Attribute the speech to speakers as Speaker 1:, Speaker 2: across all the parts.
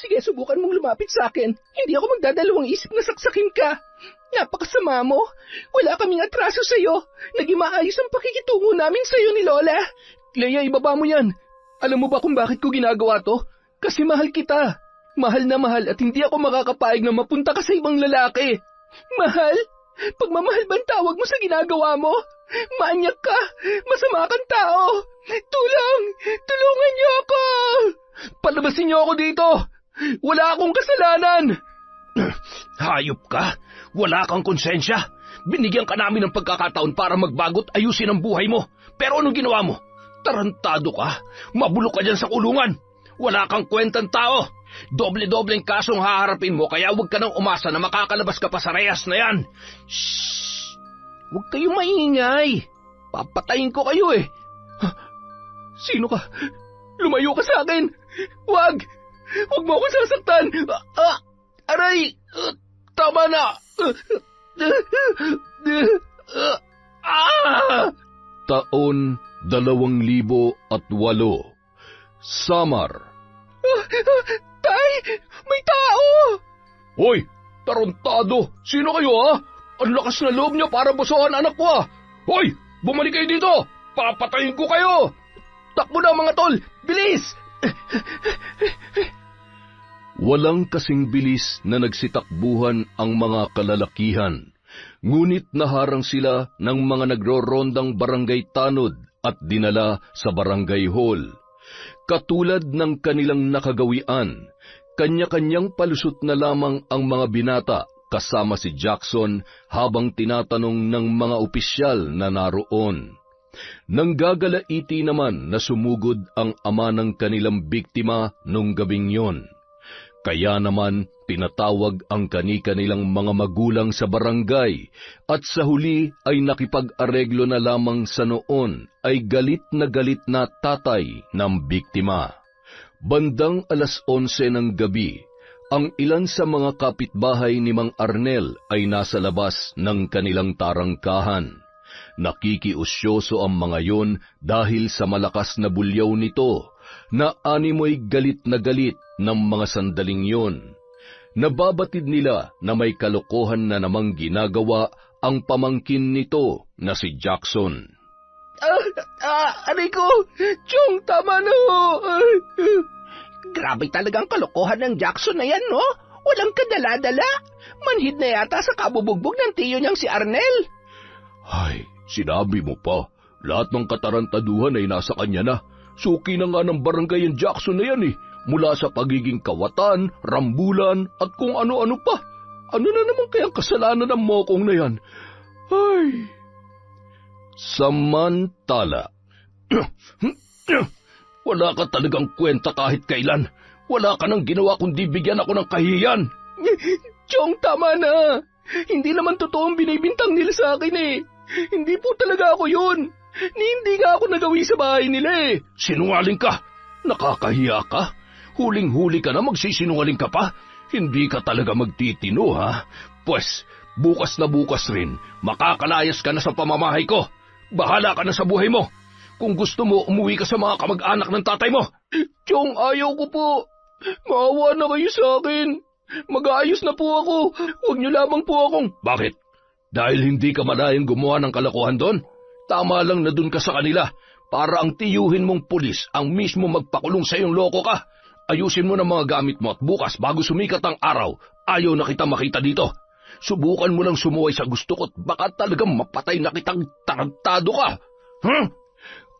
Speaker 1: Sige, subukan mong lumapit sa akin. Hindi ako magdadalawang isip na saksakin ka. Napakasama mo. Wala kaming atraso sa'yo. Naging maayos ang pakikitungo namin sa'yo ni Lola. Clea, ibaba mo yan. Alam mo ba kung bakit ko ginagawa to? Kasi mahal kita. Mahal na mahal at hindi ako makakapayag na mapunta ka sa ibang lalaki. Mahal? Pagmamahal bang tawag mo sa ginagawa mo? Manyak ka! Masama kang tao! Tulong! Tulungan niyo ako! Palabasin niyo ako dito! Wala akong kasalanan!
Speaker 2: Hayop ka! Wala kang konsensya! Binigyan ka namin ng pagkakataon para magbago at ayusin ang buhay mo. Pero anong ginawa mo? Tarantado ka! Mabulok ka dyan sa kulungan! Wala kang kwentang tao! Doble-dobleng kasong haharapin mo kaya huwag ka nang umasa na makakalabas ka pa sa rehas na yan.
Speaker 1: Shhh! Huwag kayong maingay. Papatayin ko kayo eh. Sino ka? Lumayo ka sa akin. Huwag! Huwag mo ako sasaktan. Aray! Tama na!
Speaker 3: Taon 2008. Samar.
Speaker 1: Tay! May tao!
Speaker 2: Hoy! Tarantado! Sino kayo ha? Ang lakas na loob niyo para busuhan anak ko ha! Hoy! Bumalik kayo dito! Papatayin ko kayo! Takbo na mga tol! Bilis!
Speaker 3: Walang kasing bilis na nagsitakbuhan ang mga kalalakihan, ngunit naharang sila ng mga nagro-rondang barangay tanod at dinala sa barangay hall. Katulad ng kanilang nakagawian, kanya-kanyang palusot na lamang ang mga binata kasama si Jackson habang tinatanong ng mga opisyal na naroon. Nanggagalaiti naman na sumugod ang ama ng kanilang biktima nung gabing yon. Kaya naman pinatawag ang kani-kanilang mga magulang sa barangay at sa huli ay nakipag-areglo na lamang sa noon ay galit na tatay ng biktima. Bandang 11:00 ng gabi, ang ilan sa mga kapitbahay ni Mang Arnel ay nasa labas ng kanilang tarangkahan. Nakikiusyoso ang mga yon dahil sa malakas na bulyaw nito na animoy galit ng mga sandaling yon. Nababatid nila na may kalokohan na namang ginagawa ang pamangkin nito na si Jackson.
Speaker 1: Aray ko! Chong, tama na ho! Grabe talagang kalokohan ng Jackson na yan, no? Walang kadala-dala. Manhid na yata sa kabubugbog ng tiyo niyang si Arnel.
Speaker 3: Ay, sinabi mo pa. Lahat ng katarantaduhan ay nasa kanya na. Suki na nga ng barangay ang Jackson na yan eh. Mula sa pagiging kawatan, rambulan, at kung ano-ano pa. Ano na naman kayang kasalanan ng mokong na yan? Ay... Samantala,
Speaker 2: wala ka talagang kwenta kahit kailan. Wala ka nang ginawa kundi bigyan ako ng kahihiyan.
Speaker 1: Chong, tama na. Hindi naman totoong binibintang nila sa akin eh. Hindi po talaga ako yun. Hindi nga ako nagawi sa bahay nila eh.
Speaker 2: Sinungaling ka. Nakakahiya ka. Huling-huli ka na, magsisinungaling ka pa. Hindi ka talaga magtitino ha. Pues, bukas na bukas rin, makakalayas ka na sa pamamahay ko. Bahala ka na sa buhay mo. Kung gusto mo, umuwi ka sa mga kamag-anak ng tatay mo.
Speaker 1: Chong, ayaw ko po. Maawa na kayo sa akin. Mag-aayos na po ako. Huwag niyo lamang po akong...
Speaker 2: Bakit? Dahil hindi ka malayang gumawa ng kalokohan doon? Tama lang na doon ka sa kanila para ang tiyuhin mong pulis ang mismo magpakulong sa iyong loko ka. Ayusin mo ng mga gamit mo at bukas bago sumikat ang araw, ayaw na kita makita dito. Subukan mo lang sumuway sa gusto ko at baka talagang mapatay na kitang tarantado ka.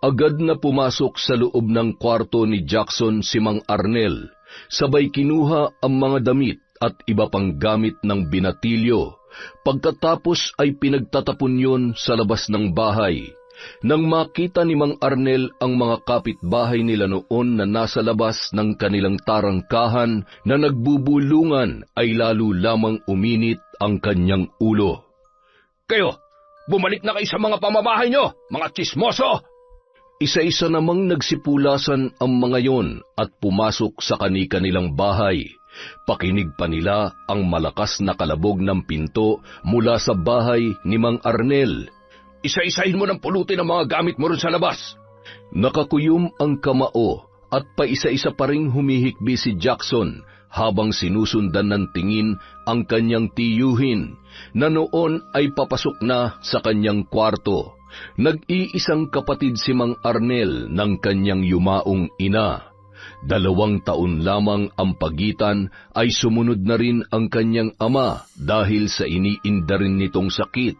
Speaker 3: Agad na pumasok sa loob ng kwarto ni Jackson si Mang Arnel. Sabay kinuha ang mga damit at iba pang gamit ng binatilyo. Pagkatapos ay pinagtatapon yun sa labas ng bahay. Nang makita ni Mang Arnel ang mga kapitbahay nila noon na nasa labas ng kanilang tarangkahan na nagbubulungan, ay lalo lamang uminit ang kanyang ulo.
Speaker 2: Kayo, bumalik na kayo sa mga pamamahay nyo, mga tsismoso!
Speaker 3: Isa-isa namang nagsipulasan ang mga yon at pumasok sa kani-kanilang bahay. Pakinig pa nila ang malakas na kalabog ng pinto mula sa bahay ni Mang Arnel.
Speaker 2: Isa-isahin mo ng pulutin ang mga gamit mo rin sa labas.
Speaker 3: Nakakuyom ang kamao at paisa-isa pa ring humihikbi si Jackson habang sinusundan ng tingin ang kanyang tiyuhin na noon ay papasok na sa kanyang kwarto. Nag-iisang kapatid si Mang Arnel ng kanyang yumaong ina. 2 taon lamang ang pagitan ay sumunod na rin ang kanyang ama dahil sa iniinda rin nitong sakit.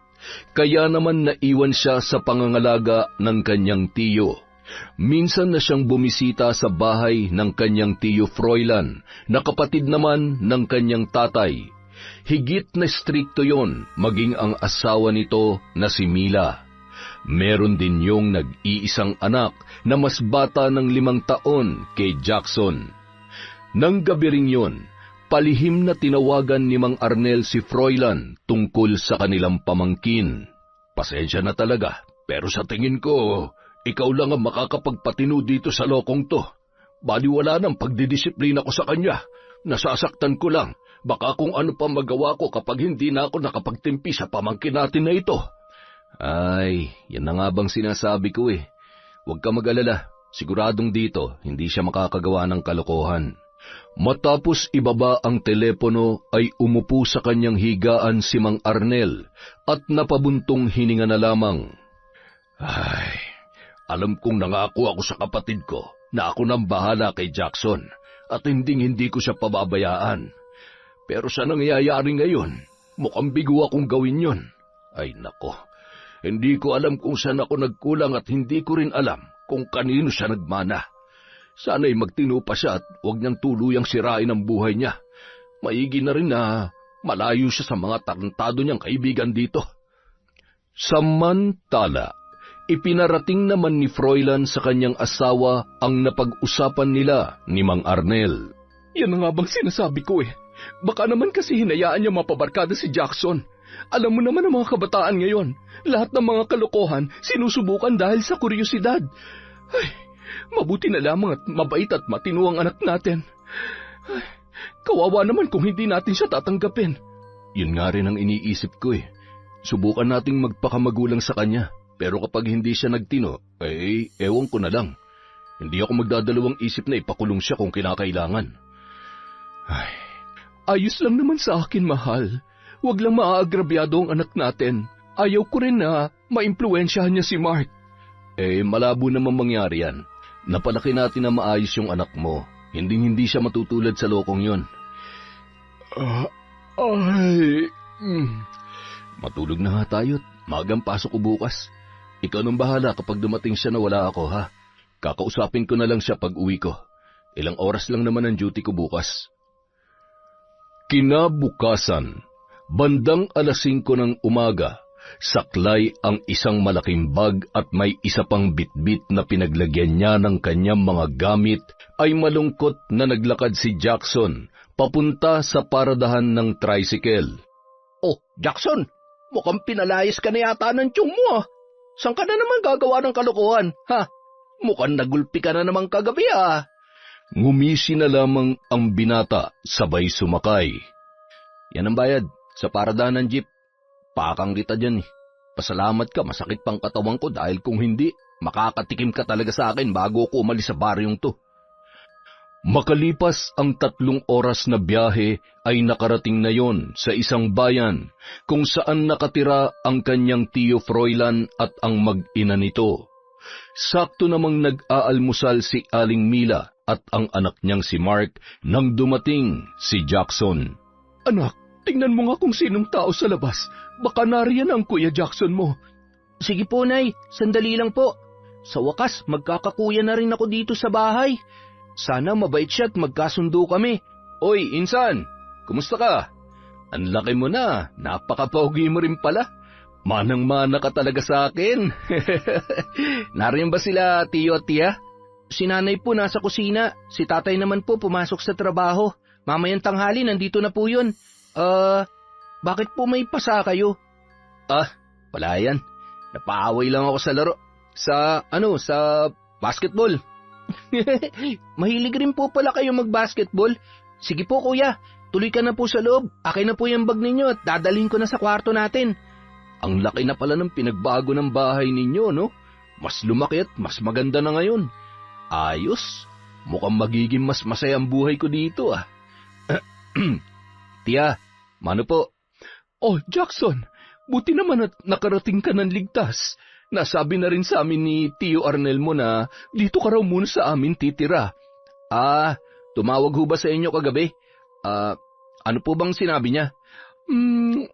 Speaker 3: Kaya naman naiwan siya sa pangangalaga ng kanyang tiyo. Minsan na siyang bumisita sa bahay ng kanyang tiyo Froilan, na kapatid naman ng kanyang tatay. Higit na strikto yon, maging ang asawa nito na si Mila. Meron din yung nag-iisang anak na mas bata ng 5 taon kay Jackson. Nang gabi ring yun, palihim na tinawagan ni Mang Arnel si Froilan tungkol sa kanilang pamangkin. Pasensya na talaga, pero sa tingin ko, ikaw lang ang makakapagpatino dito sa lokong to. Baliwala ng pagdidisiplina ko sa kanya. Nasasaktan ko lang. Baka kung ano pa magawa ko kapag hindi na ako nakapagtimpi sa pamangkin natin na ito. Ay, yan na nga bang sinasabi ko eh. Huwag ka mag-alala. Siguradong dito, hindi siya makakagawa ng kalokohan. Matapos ibaba ang telepono ay umupo sa kanyang higaan si Mang Arnel at napabuntong hininga na lamang. Ay, alam kong nangako ako sa kapatid ko na ako nang bahala kay Jackson at hindi ko siya pababayaan. Pero sa nangyayari ngayon, mukhang bigo akong gawin yon. Ay nako, hindi ko alam kung saan ako nagkulang at hindi ko rin alam kung kanino siya nagmana. Sana'y magtino pa siya at huwag niyang tuluyang sirain ang buhay niya. Maigi na rin na malayo siya sa mga tarantado niyang kaibigan dito. Samantala, ipinarating naman ni Froilan sa kanyang asawa ang napag-usapan nila ni Mang Arnel.
Speaker 1: Yan na nga bang sinasabi ko eh. Baka naman kasi hinayaan niya mapabarkada si Jackson. Alam mo naman ang mga kabataan ngayon. Lahat ng mga kalokohan sinusubukan dahil sa kuryosidad. Ay, mabuti na lamang at mabait at matino ang anak natin. Ay, kawawa naman kung hindi natin siya tatanggapin.
Speaker 3: Yun nga rin ang iniisip ko eh. Subukan nating magpakamagulang sa kanya. Pero kapag hindi siya nagtino, ewan ko na lang. Hindi ako magdadalawang isip na ipakulong siya kung kinakailangan.
Speaker 1: Ay, ayos lang naman sa akin, mahal. Huwag lang maaagrabyado ang anak natin. Ayaw ko rin na maimpluwensyahan niya si Mark.
Speaker 3: Malabo naman mangyari yan. Napalaki natin na maayos yung anak mo. Hindi siya matutulad sa lokong yon. Matulog na nga tayo't magang pasok ko bukas. Ikaw nang bahala kapag dumating siya na wala ako, ha? Kakausapin ko na lang siya pag uwi ko. Ilang oras lang naman ang duty ko bukas. Kinabukasan, bandang 5:00 ng umaga, saklay ang isang malaking bag at may isa pang bitbit na pinaglagyan niya ng kanyang mga gamit ay malungkot na naglakad si Jackson papunta sa paradahan ng tricycle.
Speaker 1: Oh, Jackson, mukhang pinalayas ka na yata ng tiyong mo ah. Saan ka na naman gagawa ng kalokohan, ha? Mukhang nagulpi ka na naman kagabi ah.
Speaker 3: Ngumisi na lamang ang binata sabay sumakay.
Speaker 1: Yan ang bayad sa paradahan ng jeep. Pakang kita dyan eh. Pasalamat ka, masakit pang katawan ko dahil kung hindi, makakatikim ka talaga sa akin bago ako umalis sa baryong to.
Speaker 3: Makalipas ang 3 oras na biyahe ay nakarating na yon sa isang bayan kung saan nakatira ang kanyang tiyo Froilan at ang mag-ina nito. Sakto namang nag-aalmusal si Aling Mila at ang anak niyang si Mark nang dumating si Jackson.
Speaker 1: Anak, tingnan mo nga kung sinong tao sa labas. Baka nariyan ang Kuya Jackson mo. Sige po, Nay. Sandali lang po. Sa wakas, magkakakuya na rin ako dito sa bahay. Sana mabait siya at magkasundo kami. Oy, insan! Kumusta ka? Ang laki mo na. Napaka-pogi mo rin pala. Manang-mana ka talaga sa akin. Nariyan ba sila, tiyo at tiya? Si nanay po nasa kusina. Si tatay naman po pumasok sa trabaho. Mamayang tanghali, nandito na po yun. Bakit po may pasa kayo? Wala yan. Napaaway lang ako sa laro. Sa basketball. Mahilig rin po pala kayo mag-basketball. Sige po kuya, tuloy ka na po sa loob. Akin na po yung bag ninyo at dadalhin ko na sa kwarto natin. Ang laki na pala ng pinagbago ng bahay ninyo, no? Mas lumaki at mas maganda na ngayon. Ayos. Mukhang magiging mas masaya ang buhay ko dito, ah.
Speaker 3: Tia, mano po?
Speaker 1: Oh, Jackson, buti naman at nakarating ka ng ligtas. Nasabi na rin sa amin ni Tio Arnel mo na dito ka raw muna sa amin titira.
Speaker 3: Tumawag ho ba sa inyo kagabi? Ano po bang sinabi niya?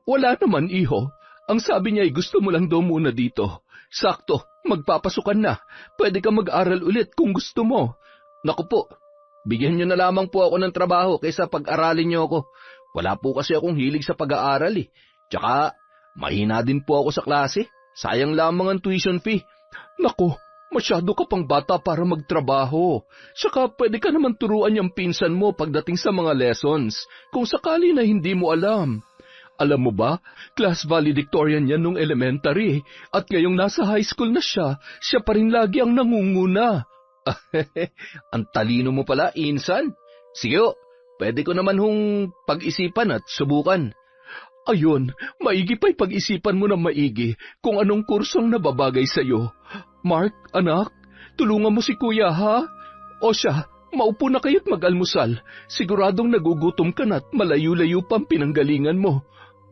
Speaker 1: Wala naman, iho. Ang sabi niya ay gusto mo lang daw muna dito. Sakto, magpapasukan na. Pwede ka mag-aral ulit kung gusto mo.
Speaker 3: Naku po, bigyan niyo na lamang po ako ng trabaho kaysa pag-aralin niyo ako. Wala po kasi akong hilig sa pag-aaral eh. Tsaka, mahina din po ako sa klase. Sayang lamang ang tuition fee.
Speaker 1: Naku, masyado ka pang bata para magtrabaho. Saka pwede ka naman turuan yung pinsan mo pagdating sa mga lessons, kung sakali na hindi mo alam. Alam mo ba, class valedictorian yan nung elementary, at ngayong nasa high school na siya pa rin lagi ang nangunguna.
Speaker 3: Ang talino mo pala, insan. Sige, pwede ko naman hong pag-isipan at subukan.
Speaker 1: Ayun, maigi pa'y pag-isipan mo ng maigi kung anong kursong nababagay sa'yo. Mark, anak, tulungan mo si kuya, ha? O siya, maupo na kayo't mag-almusal. Siguradong nagugutom ka na't malayo-layo pang pinanggalingan mo.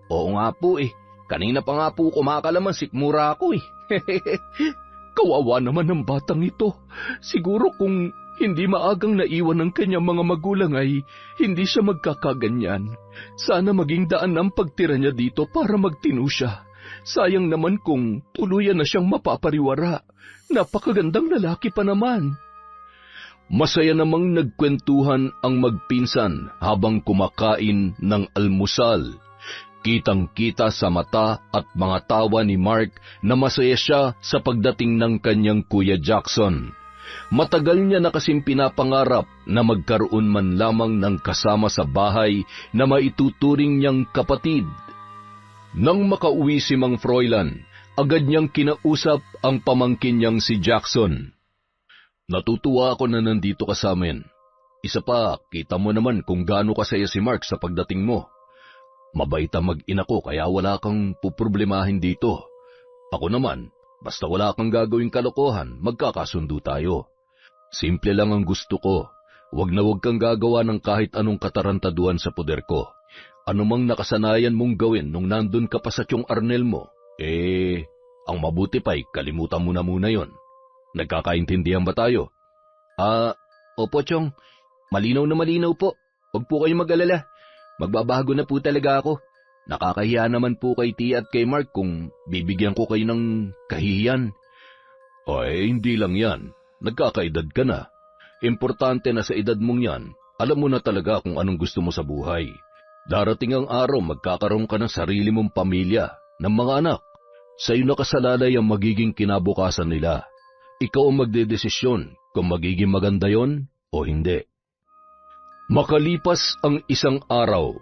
Speaker 3: Oo nga po eh. Kanina pa nga po kumakalaman sikmura ako eh.
Speaker 1: Kawawa naman ng batang ito. Siguro kung hindi maagang naiwan ng kanyang mga magulang ay hindi siya magkakaganyan. Sana maging daan ang pagtira niya dito para magtino siya. Sayang naman kung tuluyan na siyang mapapariwara. Napakagandang lalaki pa naman.
Speaker 3: Masaya namang nagkwentuhan ang magpinsan habang kumakain ng almusal. Kitang-kita sa mata at mga tawa ni Mark na masaya siya sa pagdating ng kanyang Kuya Jackson. Matagal niya na kasing pinapangarap na magkaroon man lamang ng kasama sa bahay na maituturing niyang kapatid. Nang makauwi si Mang Froilan, agad niyang kinausap ang pamangkin niyang si Jackson. Natutuwa ako na nandito ka sa amin. Isa pa, kita mo naman kung gaano kasaya si Mark sa pagdating mo. Mabait ang mag-ina ko kaya wala kang puproblemahin dito. Ako naman, basta wala kang gagawing kalokohan, magkakasundo tayo. Simple lang ang gusto ko. Wag na wag kang gagawa ng kahit anong katarantaduan sa poder ko. Ano mang nakasanayan mong gawin nung nandun ka pa sa Tiyong Arnel mo, ang mabuti pa'y kalimutan mo na muna yon. Nagkakaintindihan ba tayo?
Speaker 1: Opo, Tiyong. Malinaw na malinaw po. Huwag po kayong mag-alala. Magbabago na po talaga ako. Nakakahiya naman po kay Tia at kay Mark kung bibigyan ko kayo ng kahihiyan.
Speaker 3: Ay, hindi lang yan. Nagkakaedad ka na. Importante na sa edad mong yan, alam mo na talaga kung anong gusto mo sa buhay. Darating ang araw magkakaroon ka ng sarili mong pamilya, ng mga anak. Sa'yo nakasalalay ang magiging kinabukasan nila. Ikaw ang magdedesisyon kung magiging maganda yon o hindi. Makalipas ang isang araw,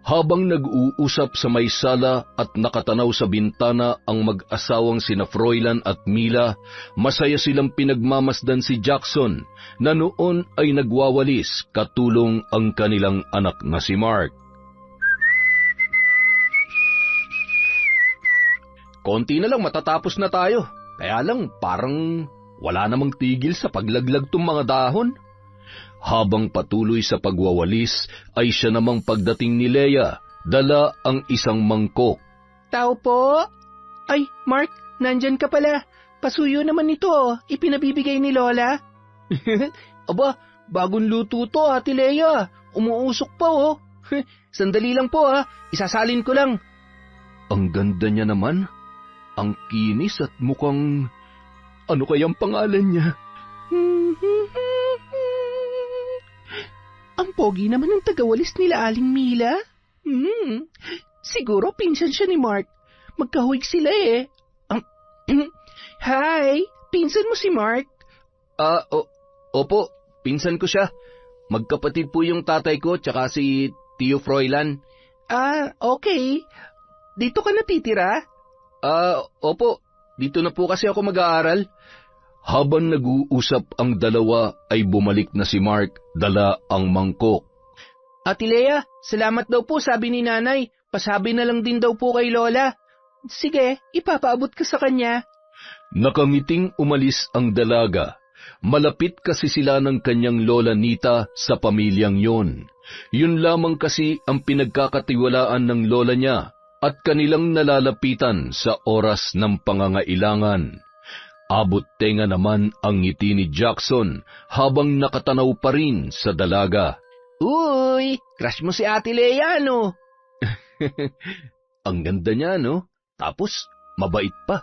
Speaker 3: habang nag-uusap sa may sala at nakatanaw sa bintana ang mag-asawang sina Froilan at Mila, masaya silang pinagmamasdan si Jackson na noon ay nagwawalis katulong ang kanilang anak na si Mark.
Speaker 1: Konti na lang matatapos na tayo, kaya lang parang wala namang tigil sa paglaglag tong mga dahon.
Speaker 3: Habang patuloy sa pagwawalis ay siya namang pagdating ni Leia, dala ang isang mangkok.
Speaker 1: Tao po? Ay, Mark, nandyan ka pala. Pasuyo naman ito, ipinabibigay ni Lola. Aba, bagong luto to, Ate Leia. Umuusok pa, oh. Sandali lang po, isasalin ko lang.
Speaker 3: Ang ganda niya naman. Ang kinis at mukhang...
Speaker 1: Ano kayang pangalan niya? Ang pogi naman ng tagawalis nila Aling Mila. Siguro pinsan siya ni Mark. Magkahuwig sila eh. Hi, pinsan mo si Mark?
Speaker 3: Opo, pinsan ko siya. Magkapatid po yung tatay ko tsaka si Tio Froilan.
Speaker 1: Okay. Dito ka natitira?
Speaker 3: Opo. Dito na po kasi ako mag-aaral. Habang nag-uusap ang dalawa ay bumalik na si Mark, dala ang mangkok.
Speaker 1: Ate Leia, salamat daw po sabi ni Nanay. Pasabi na lang din daw po kay Lola. Sige, ipapaabot ka sa kanya.
Speaker 3: Nakangiting umalis ang dalaga. Malapit kasi sila ng kanyang Lola Nita sa pamilyang yon. Yun lamang kasi ang pinagkakatiwalaan ng lola niya at kanilang nalalapitan sa oras ng pangangailangan. Abot tenga naman ang ngiti ni Jackson habang nakatanaw pa rin sa dalaga.
Speaker 1: Uy, crush mo si Ate Lea, no?
Speaker 3: Ang ganda niya, no? Tapos, mabait pa.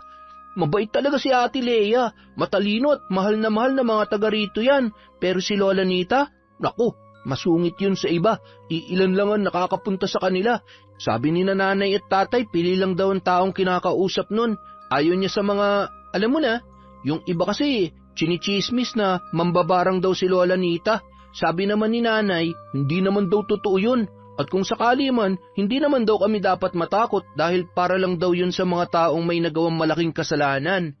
Speaker 1: Mabait talaga si Ate Lea. Matalino at mahal na mga taga rito yan. Pero si Lola Nita, naku, masungit yun sa iba. Iilan lang ang nakakapunta sa kanila. Sabi ni nanay at tatay, pili lang daw ang taong kinakausap nun. Ayaw niya sa mga, alam mo na, yung iba kasi, chinichismis na mambabarang daw si Lola Nita. Sabi naman ni nanay, hindi naman daw totoo yun. At kung sakali man, hindi naman daw kami dapat matakot dahil para lang daw yun sa mga taong may nagawang malaking kasalanan.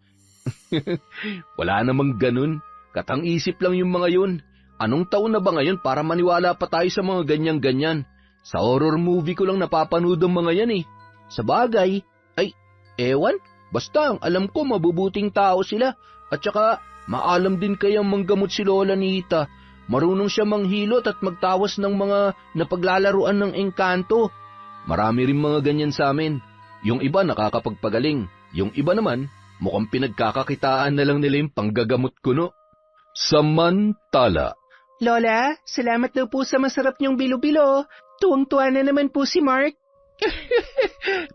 Speaker 3: Wala namang ganun. Katang-isip lang yung mga yun. Anong taon na ba ngayon para maniwala pa tayo sa mga ganyan-ganyan? Sa horror movie ko lang napapanood ang mga yan eh.
Speaker 1: Sa bagay, ay, ewan, basta ang alam ko mabubuting tao sila. At saka, maalam din kayang manggamot si Lola Nita. Marunong siya manghilot at magtawas ng mga napaglalaruan ng engkanto.
Speaker 3: Marami rin mga ganyan sa amin. Yung iba nakakapagpagaling. Yung iba naman, mukhang pinagkakakitaan na lang nila yung panggagamot kuno. Samantala.
Speaker 1: Lola, salamat daw po sa masarap niyong bilo-bilo. Tuwang-tuwa na naman po si Mark.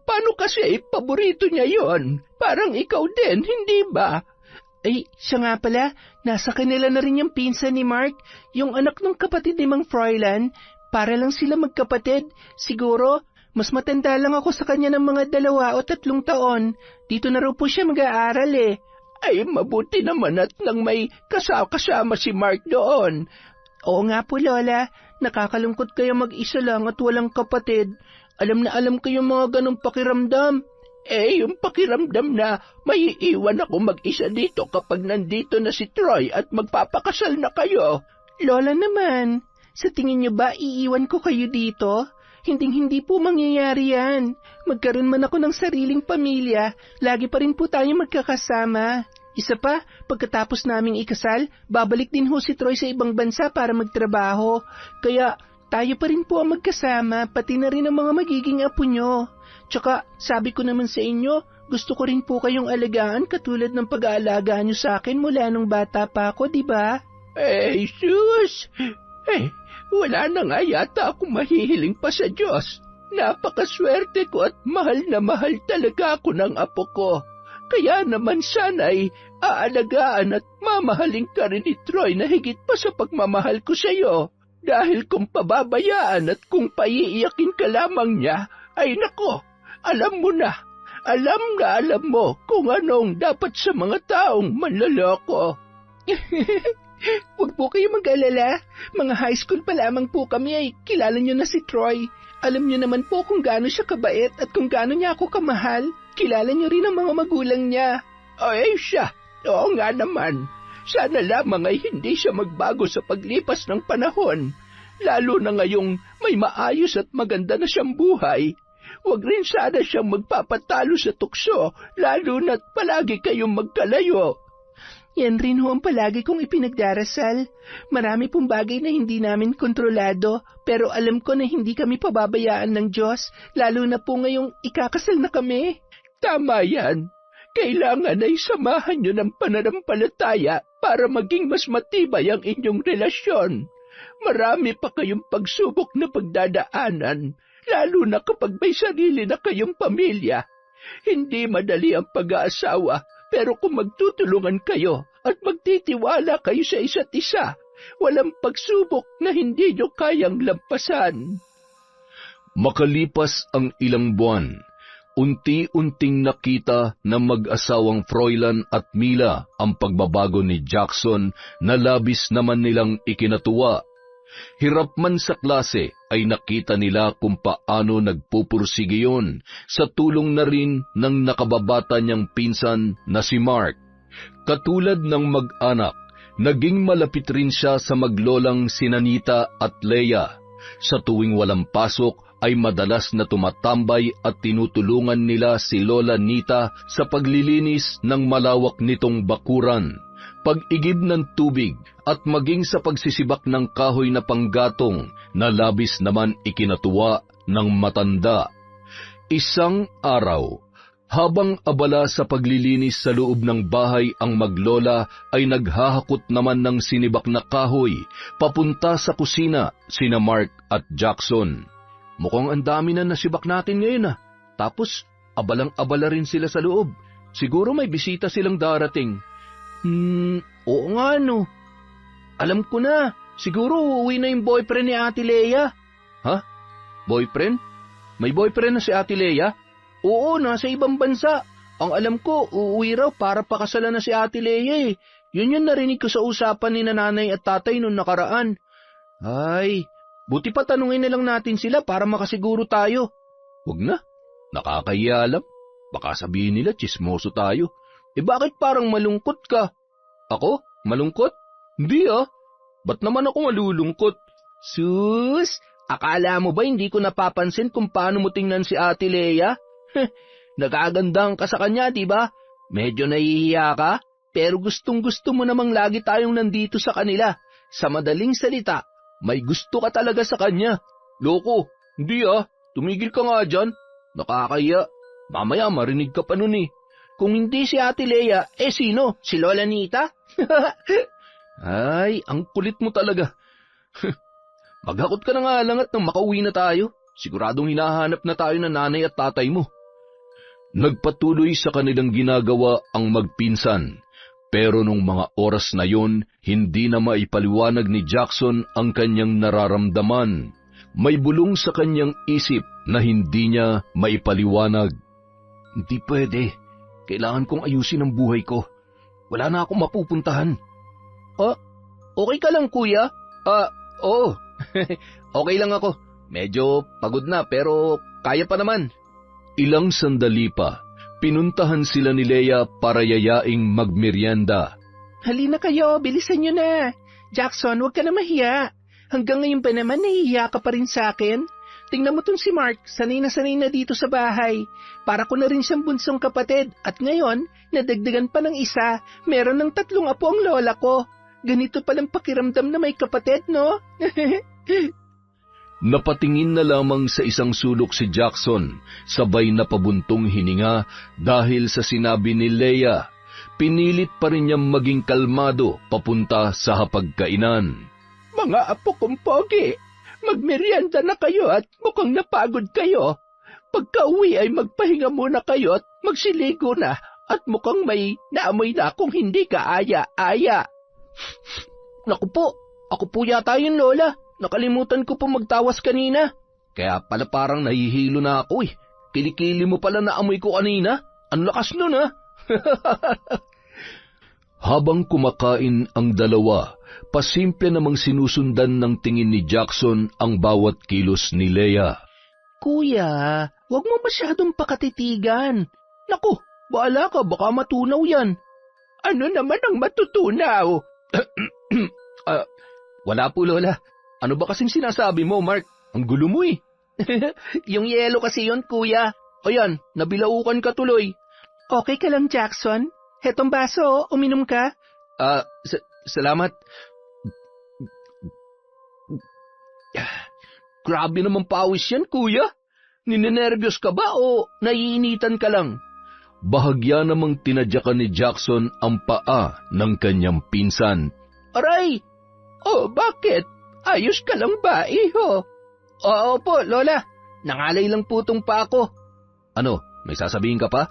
Speaker 1: Paano kasi paborito niya yon? Parang ikaw din, hindi ba? Ay, siya nga pala, nasa kanila na rin yung pinsan ni Mark, yung anak ng kapatid ni Mang Froilan. Para lang sila magkapatid. Siguro, mas matanda lang ako sa kanya ng mga 2 o 3 taon. Dito na raw po siya mag-aaral eh. Ay, mabuti naman at nang may kasama si Mark doon. Oo nga po, Lola. Nakakalungkot kayo mag-isa lang at walang kapatid. Alam na alam ko yung mga ganong pakiramdam. Yung pakiramdam na may iiwan ako mag-isa dito kapag nandito na si Troy at magpapakasal na kayo. Lola naman, sa tingin niyo ba iiwan ko kayo dito? Hinding-hindi po mangyayari yan. Magkaroon man ako ng sariling pamilya, lagi pa rin po tayo magkakasama. Isa pa, pagkatapos naming ikasal, babalik din ho si Troy sa ibang bansa para magtrabaho. Kaya tayo pa rin po ang magkasama, pati na rin ang mga magiging apo nyo. Tsaka, sabi ko naman sa inyo, gusto ko rin po kayong alagaan katulad ng pag-aalaga nyo sa akin mula nung bata pa ako, di ba? Sus! Wala na nga yata akong mahihiling pa sa Diyos. Napakaswerte ko at mahal na mahal talaga ako ng apo ko. Kaya naman sana'y aalagaan at mamahalin ka rin ni Troy na higit pa sa pagmamahal ko sa iyo. Dahil kung pababayaan at kung paiiyakin ka lamang niya, ay nako, alam mo na alam mo kung anong dapat sa mga taong manloloko. Huwag po kayo mag-alala. Mga high school pa lamang po kami ay kilala niyo na si Troy. Alam niyo naman po kung gaano siya kabait at kung gaano niya ako kamahal. Kilala niyo rin ang mga magulang niya. Ay siya, oo nga naman. Sana lamang ay hindi siya magbago sa paglipas ng panahon. Lalo na ngayong may maayos at maganda na siyang buhay. Huwag rin sana siyang magpapatalo sa tukso, lalo na't palagi kayong magkalayo. Yan rin ho ang palagi kong ipinagdarasal. Marami pong bagay na hindi namin kontrolado, pero alam ko na hindi kami pababayaan ng Diyos, lalo na po ngayong ikakasal na kami. Tama yan. Kailangan ay samahan niyo ng pananampalataya para maging mas matibay ang inyong relasyon. Marami pa kayong pagsubok na pagdadaanan, lalo na kapag may sarili na kayong pamilya. Hindi madali ang pag-aasawa, pero kung magtutulungan kayo at magtitiwala kayo sa isa't isa, walang pagsubok na hindi nyo kayang lampasan.
Speaker 3: Makalipas ang ilang buwan, unti-unting nakita ng mag-asawang Froilan at Mila ang pagbabago ni Jackson na labis naman nilang ikinatuwa. Hirap man sa klase ay nakita nila kung paano nagpupursige yun sa tulong na rin ng nakababata niyang pinsan na si Mark. Katulad ng mag-anak, naging malapit rin siya sa maglolang sina Nita at Leia. Sa tuwing walang pasok ay madalas na tumatambay at tinutulungan nila si Lola Nita sa paglilinis ng malawak nitong bakuran, pag-igib ng tubig at maging sa pagsisibak ng kahoy na panggatong na labis naman ikinatuwa ng matanda. Isang araw, habang abala sa paglilinis sa loob ng bahay ang maglola ay naghahakot naman ng sinibak na kahoy papunta sa kusina sina Mark at Jackson. Mukhang ang dami na nasibak natin ngayon Tapos abalang-abala rin sila sa loob. Siguro may bisita silang darating. Oo nga no. Alam ko na, siguro uuwi na yung boyfriend ni Ate Leia. Ha? Boyfriend? May boyfriend na si Ate Leia? Oo, nasa ibang bansa. Ang alam ko, uuwi raw para pakasalan na si Ate Leia Yun yung narinig ko sa usapan ni nanay at tatay noong nakaraan. Ay, buti pa tanungin na lang natin sila para makasiguro tayo. Huwag na, nakakahiya lang. Baka sabihin nila tsismoso tayo. Bakit parang malungkot ka? Ako? Malungkot? Hindi Ba't naman ako malulungkot? Sus, akala mo ba hindi ko napapansin kung paano mo tingnan si Ate Leia? Nagagandang ka sa kanya, di ba? Medyo nahihiya ka, pero gustong-gusto mo namang lagi tayong nandito sa kanila. Sa madaling salita, may gusto ka talaga sa kanya. Loko, hindi tumigil ka nga dyan. Nakakaya, mamaya marinig ka pa nun Kung hindi si Ate Leia, sino? Si Lola Nita? Ay, ang kulit mo talaga. Maghakot ka na nga lang at nang makauwi na tayo. Siguradong hinahanap na tayo ng nanay at tatay mo. Nagpatuloy sa kanilang ginagawa ang magpinsan, pero nung mga oras na yon, hindi na maipaliwanag ni Jackson ang kanyang nararamdaman. May bulong sa kanyang isip na hindi niya maipaliwanag. Hindi pwede. Kailangan kong ayusin ang buhay ko. Wala na akong mapupuntahan. Okay ka lang, kuya? Oo. Okay lang ako. Medyo pagod na pero kaya pa naman. Ilang sandali pa, pinuntahan sila ni Leia para yayaing magmeryenda. Halina kayo, bilisan nyo na. Jackson, huwag ka na mahiya. Hanggang ngayon pa naman nahihiya ka pa rin sa akin. Tingnan mo tong si Mark, sanay na dito sa bahay. Para ko na rin siyang bunsong kapatid. At ngayon, nadagdagan pa ng isa. Meron ng 3 apo ang lola ko. Ganito palang pakiramdam na may kapatid, no? Napatingin na lamang sa isang sulok si Jackson, sabay na pabuntong hininga dahil sa sinabi ni Leia. Pinilit pa rin niyang maging kalmado papunta sa hapagkainan. Mga apo kong pogi, magmeryenda na kayo at mukhang napagod kayo. Pagka-uwi ay magpahinga muna kayo at magsiligo na at mukhang may naamoy na kung hindi ka aya-aya. Naku po, ako po yata yun, Lola. Nakalimutan ko po magtawas kanina. Kaya pala parang nahihilo na ako Kilikili mo pala na amoy ko kanina. Ang lakas nun Habang kumakain ang dalawa, pasimple namang sinusundan ng tingin ni Jackson ang bawat kilos ni Leia. Kuya, huwag mo masyadong pakatitigan. Naku, baala ka, baka matunaw yan. Ano naman ang matutunaw? Wala po, Lola. Ano ba kasing sinasabi mo, Mark? Ang gulo mo Yung yelo kasi yon, kuya. O yan, nabilaukan ka tuloy. Okay ka lang, Jackson? Hetong baso, uminom ka? Salamat. Grabe naman pawis yan, kuya. Ninenervyos ka ba o naiinitan ka lang? Bahagya namang tinadyakan ni Jackson ang paa ng kanyang pinsan. Aray! Bakit? Ayos ka lang ba, iho? Oo po, Lola. Nangalay lang po tong pa ako. Ano, may sasabihin ka pa?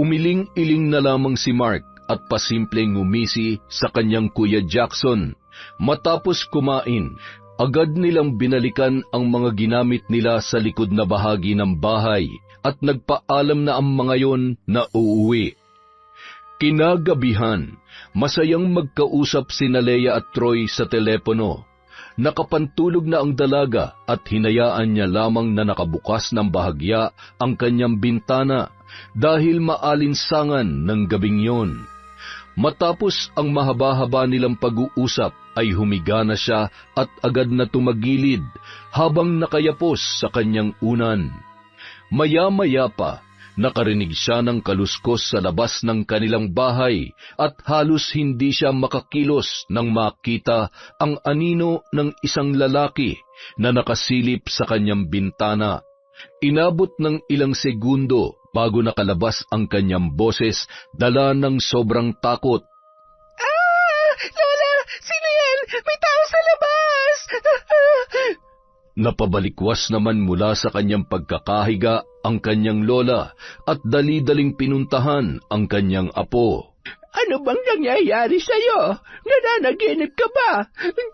Speaker 3: Umiling-iling na lamang si Mark at pasimpleng ngumisi sa kanyang kuya Jackson. Matapos kumain, agad nilang binalikan ang mga ginamit nila sa likod na bahagi ng bahay at nagpaalam na ang mga yon na uuwi. Kinagabihan, masayang magkausap sina Leia at Troy sa telepono. Nakapantulog na ang dalaga at hinayaan niya lamang na nakabukas ng bahagya ang kanyang bintana dahil maalinsangan ng gabing yon. Matapos ang mahaba-haba nilang pag-uusap ay humiga na siya at agad na tumagilid habang nakayapos sa kanyang unan. Maya-maya pa, Nakarinig siya ng kaluskos sa labas ng kanilang bahay at halos hindi siya makakilos nang makita ang anino ng isang lalaki na nakasilip sa kanyang bintana. Inabot ng ilang segundo bago nakalabas ang kanyang boses, dala ng sobrang takot.
Speaker 1: Lola! Sino yan? May tao sa labas!
Speaker 3: Napabalikwas naman mula sa kanyang pagkakahiga ang kanyang lola at dali-daling pinuntahan ang kanyang apo.
Speaker 1: Ano bang nangyayari sa'yo? Nananaginip ka ba?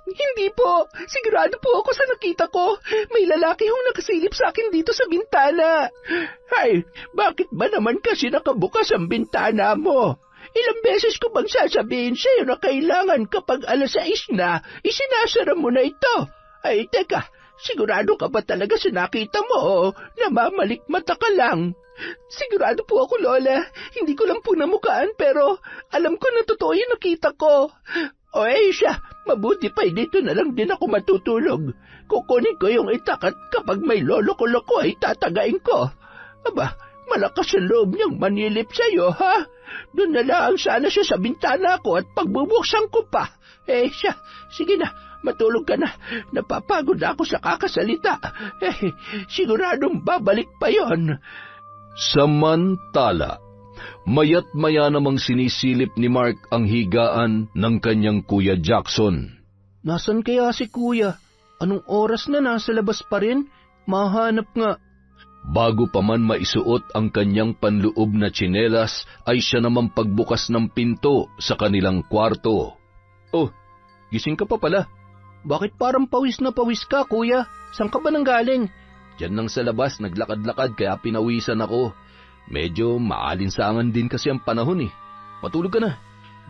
Speaker 1: Hindi po. Sigurado po ako sa nakita ko. May lalaki hong nakasilip sa akin dito sa bintana. Ay, bakit ba naman kasi nakabukas ang bintana mo? Ilang beses ko bang sasabihin sa'yo na kailangan kapag 6:00 na, isinasara mo na ito? Ay, teka, sigurado ka ba talaga sa nakita mo o namamalikmata ka lang? Sigurado po ako, Lola. Hindi ko lang po namukaan pero alam ko na totoo yung nakita ko. O siya, mabuti pa dito na lang din ako matutulog. Kukunin ko yung itak at kapag may lolo-loko ay tatagain ko. Aba, malakas ang loob niyang manilip sa'yo, ha? Doon na lang sana siya sa bintana ko at pagbubuksan ko pa. Siya, sige na, matulog ka na. Napapagod ako sa kakasalita. Siguradong babalik pa yon.
Speaker 3: Samantala, mayat maya namang sinisilip ni Mark ang higaan ng kanyang Kuya Jackson.
Speaker 1: Nasaan kaya si Kuya? Anong oras na nasa labas pa rin? Mahanap nga.
Speaker 3: Bago pa man maisuot ang kanyang panloob na tsinelas, ay siya naman pagbukas ng pinto sa kanilang kwarto.
Speaker 1: Oh, gising ka pa pala. Bakit parang pawis na pawis ka, Kuya? Saan ka ba nanggaling?
Speaker 3: Diyan lang sa labas, naglakad-lakad kaya pinawisan ako. Medyo maalinsangan din kasi ang panahon eh. Matulog ka na.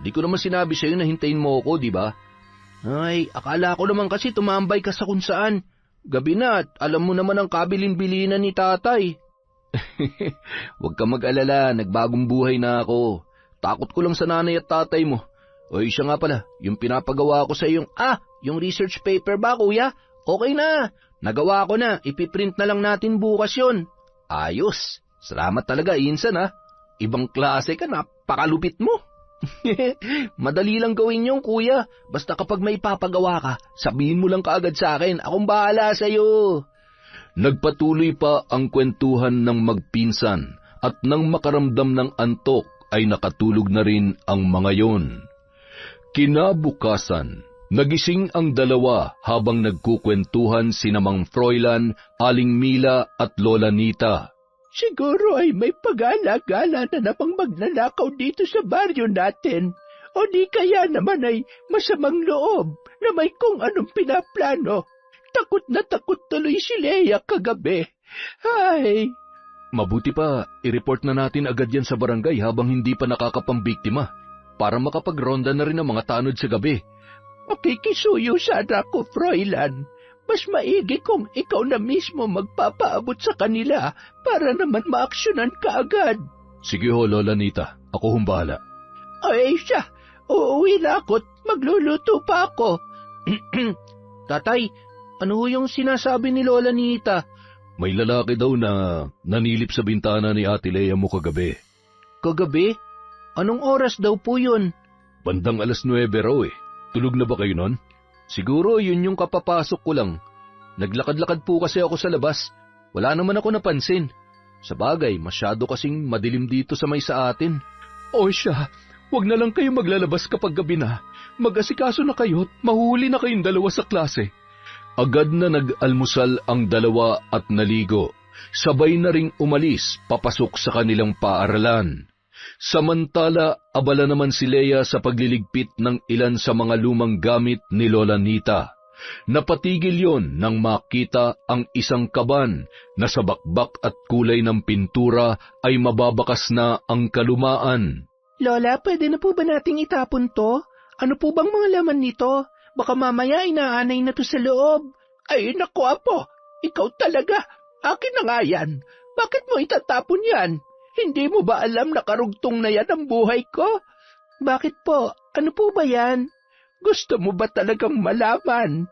Speaker 3: Di ko naman sinabi sa'yo na hintayin mo ako, di ba?
Speaker 1: Ay, akala ko naman kasi tumambay ka sa kung saan. Gabi na at alam mo naman ang kabilin-bilinan ni tatay.
Speaker 3: Huwag ka mag-alala, nagbagong buhay na ako. Takot ko lang sa nanay at tatay mo. O siya nga pala, yung pinapagawa ko sa iyong...
Speaker 1: yung research paper ba, Kuya? Okay na. Nagawa ko na, ipiprint na lang natin bukas yun.
Speaker 3: Ayos, salamat talaga, Insan ha. Ibang klase ka, napakalupit mo.
Speaker 1: Madali lang gawin yung Kuya. Basta kapag may papagawa ka, sabihin mo lang kaagad sa akin, akong bahala sa'yo.
Speaker 3: Nagpatuloy pa ang kwentuhan ng magpinsan at nang makaramdam ng antok ay nakatulog na rin ang mga yon. Kinabukasan, nagising ang dalawa habang nagkukwentuhan sina Mang Froilan, Aling Mila at Lola Nita.
Speaker 1: Siguro ay may pag-alagala na namang magnanakaw dito sa baryo natin. O di kaya naman ay masamang loob na may kung anong pinaplano. Takot na takot tuloy si Leia kagabi. Ay!
Speaker 3: Mabuti pa, i-report na natin agad yan sa barangay habang hindi pa nakakapambiktima para makapagronda na rin ang mga tanod sa gabi.
Speaker 1: Makikisuyo sana ako, Froilan. Mas maigi kung ikaw na mismo magpapaabot sa kanila para naman maaksyonan ka agad.
Speaker 3: Sige ho, Lola Nita. Ako humbahala.
Speaker 1: Ay siya, uuwi na ako't magluluto pa ako. Tatay, ano yung sinasabi ni Lola Nita?
Speaker 3: May lalaki daw na nanilip sa bintana ni Ate Leia mo kagabi.
Speaker 1: Kagabi? Anong oras daw po yun?
Speaker 3: Bandang 9:00 raw eh. Tulog na ba kayo nun? Siguro yun yung kapapasok ko lang. Naglakad-lakad po kasi ako sa labas. Wala naman ako napansin. Sa bagay, masyado kasing madilim dito sa may sa atin.
Speaker 1: O siya, wag na lang kayo maglalabas kapag gabi na. Mag-asikaso na kayo't mahuli na kayong dalawa sa klase.
Speaker 3: Agad na nag-almusal ang dalawa at naligo. Sabay na ring umalis papasok sa kanilang paaralan. Samantala, abala naman si Leia sa pagliligpit ng ilan sa mga lumang gamit ni Lola Nita. Napatigil yon nang makita ang isang kaban na sa bakbak at kulay ng pintura ay mababakas na ang kalumaan.
Speaker 1: Lola, pwede na po ba nating itapon to? Ano po bang mga laman nito? Baka mamaya inaanay na to sa loob. Ay, naku apo, ikaw talaga. Akin na nga yan. Bakit mo itatapon yan? Hindi mo ba alam na karugtong na yan ang buhay ko? Bakit po? Ano po ba yan? Gusto mo ba talagang malaman?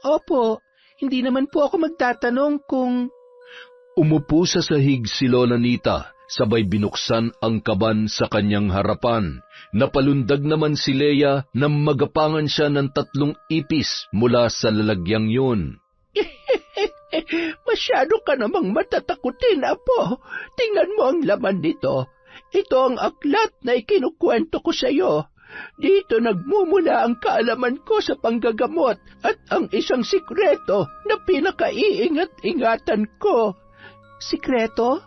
Speaker 1: Opo, hindi naman po ako magtatanong kung...
Speaker 3: Umupo sa sahig si Lola Nita, sabay binuksan ang kaban sa kanyang harapan. Napalundag naman si Leia nang magapangan siya ng 3 ipis mula sa lalagyang yun.
Speaker 1: Masyado ka namang matatakutin, Apo. Tingnan mo ang laman nito. Ito ang aklat na ikinukwento ko sa iyo. Dito nagmumula ang kaalaman ko sa panggagamot at ang isang sikreto na pinakaiingat-ingatan ko. Sikreto?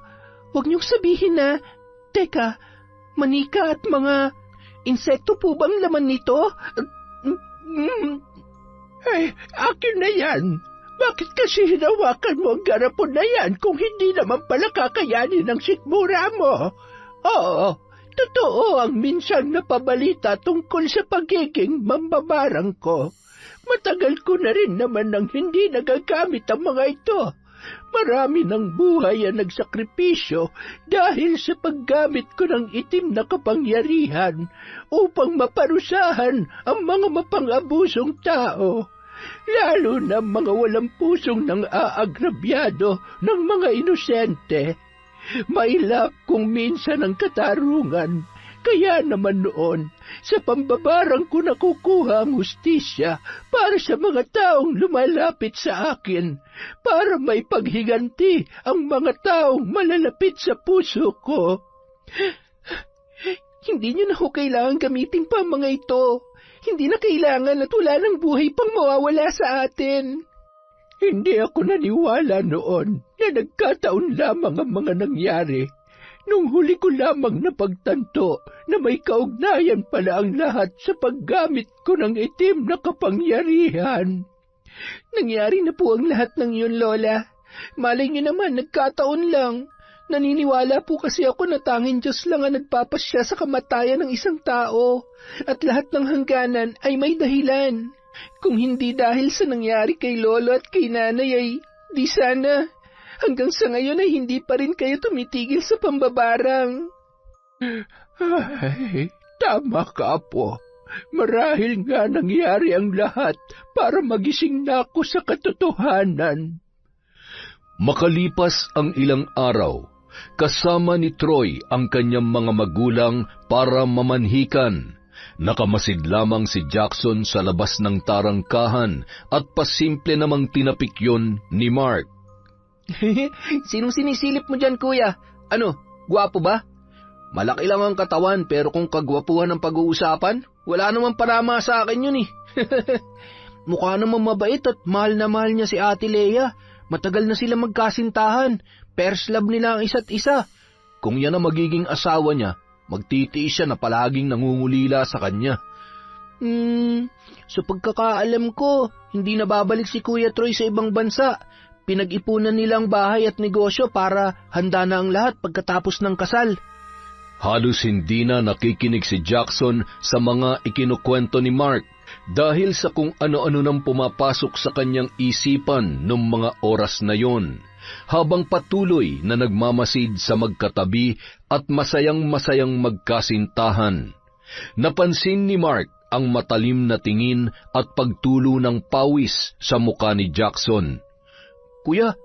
Speaker 1: Huwag niyong sabihin na, teka, manika at mga insekto po bang laman nito? Ay, akin na yan. Bakit kasi hinawakan mo ang garapon na yan kung hindi naman pala kakayanin ng sikmura mo? Oo, totoo ang minsang napabalita tungkol sa pagiging mambabarang ko. Matagal ko na rin naman nang hindi nagagamit ang mga ito. Marami ng buhay ang nagsakripisyo dahil sa paggamit ko ng itim na kapangyarihan upang maparusahan ang mga mapang-abusong tao, lalo na mga walang pusong nang aagrabyado ng mga inosente. Mailap kung minsan ang katarungan. Kaya naman noon, sa pambabarang ko nakukuha ang hustisya para sa mga taong lumalapit sa akin, para may paghiganti ang mga taong malalapit sa puso ko. Hindi niyo na ho kailangan gamitin pa ang mga ito. Hindi na kailangan at wala ng buhay pang mawawala sa atin. Hindi ako naniwala noon na nagkataon lamang ang mga nangyari. Nung huli ko lamang napagtanto na may kaugnayan pala ang lahat sa paggamit ko ng itim na kapangyarihan. Nangyari na po ang lahat ng yun, Lola. Malay niyo naman, nagkataon lang. Naniniwala po kasi ako na tanging Diyos lang ang nagpapasya sa kamatayan ng isang tao. At lahat ng hangganan ay may dahilan. Kung hindi dahil sa nangyari kay Lolo at kay Nanay ay di sana. Hanggang sa ngayon ay hindi pa rin kayo tumitigil sa pambabarang. Ay, tama ka po. Marahil nga nangyari ang lahat para magising na ako sa katotohanan.
Speaker 3: Makalipas ang ilang araw, kasama ni Troy ang kanyang mga magulang para mamanhikan. Nakamasid lamang si Jackson sa labas ng tarangkahan at pasimple namang tinapik yun ni Mark.
Speaker 1: Sinong sinisilip mo dyan, kuya? Ano, gwapo ba? Malaki lang ang katawan pero kung kagwapuhan ang pag-uusapan, wala naman parama sa akin yun eh. Mukha naman mabait at mahal na mahal niya si Ate Leia. Matagal na sila magkasintahan. First love nila ang isa't isa. Kung yan ang magiging asawa niya, magtitiis siya na palaging nangungulila sa kanya. Sa pagkakaalam ko, hindi na babalik si Kuya Troy sa ibang bansa. Pinag-ipunan nilang bahay at negosyo para handa na ang lahat pagkatapos ng kasal.
Speaker 3: Halos hindi na nakikinig si Jackson sa mga ikinukwento ni Mark dahil sa kung ano-ano nang pumapasok sa kanyang isipan noong mga oras na yon, habang patuloy na nagmamasid sa magkatabi at masayang-masayang magkasintahan. Napansin ni Mark ang matalim na tingin at pagtulo ng pawis sa mukha ni Jackson. Kuya,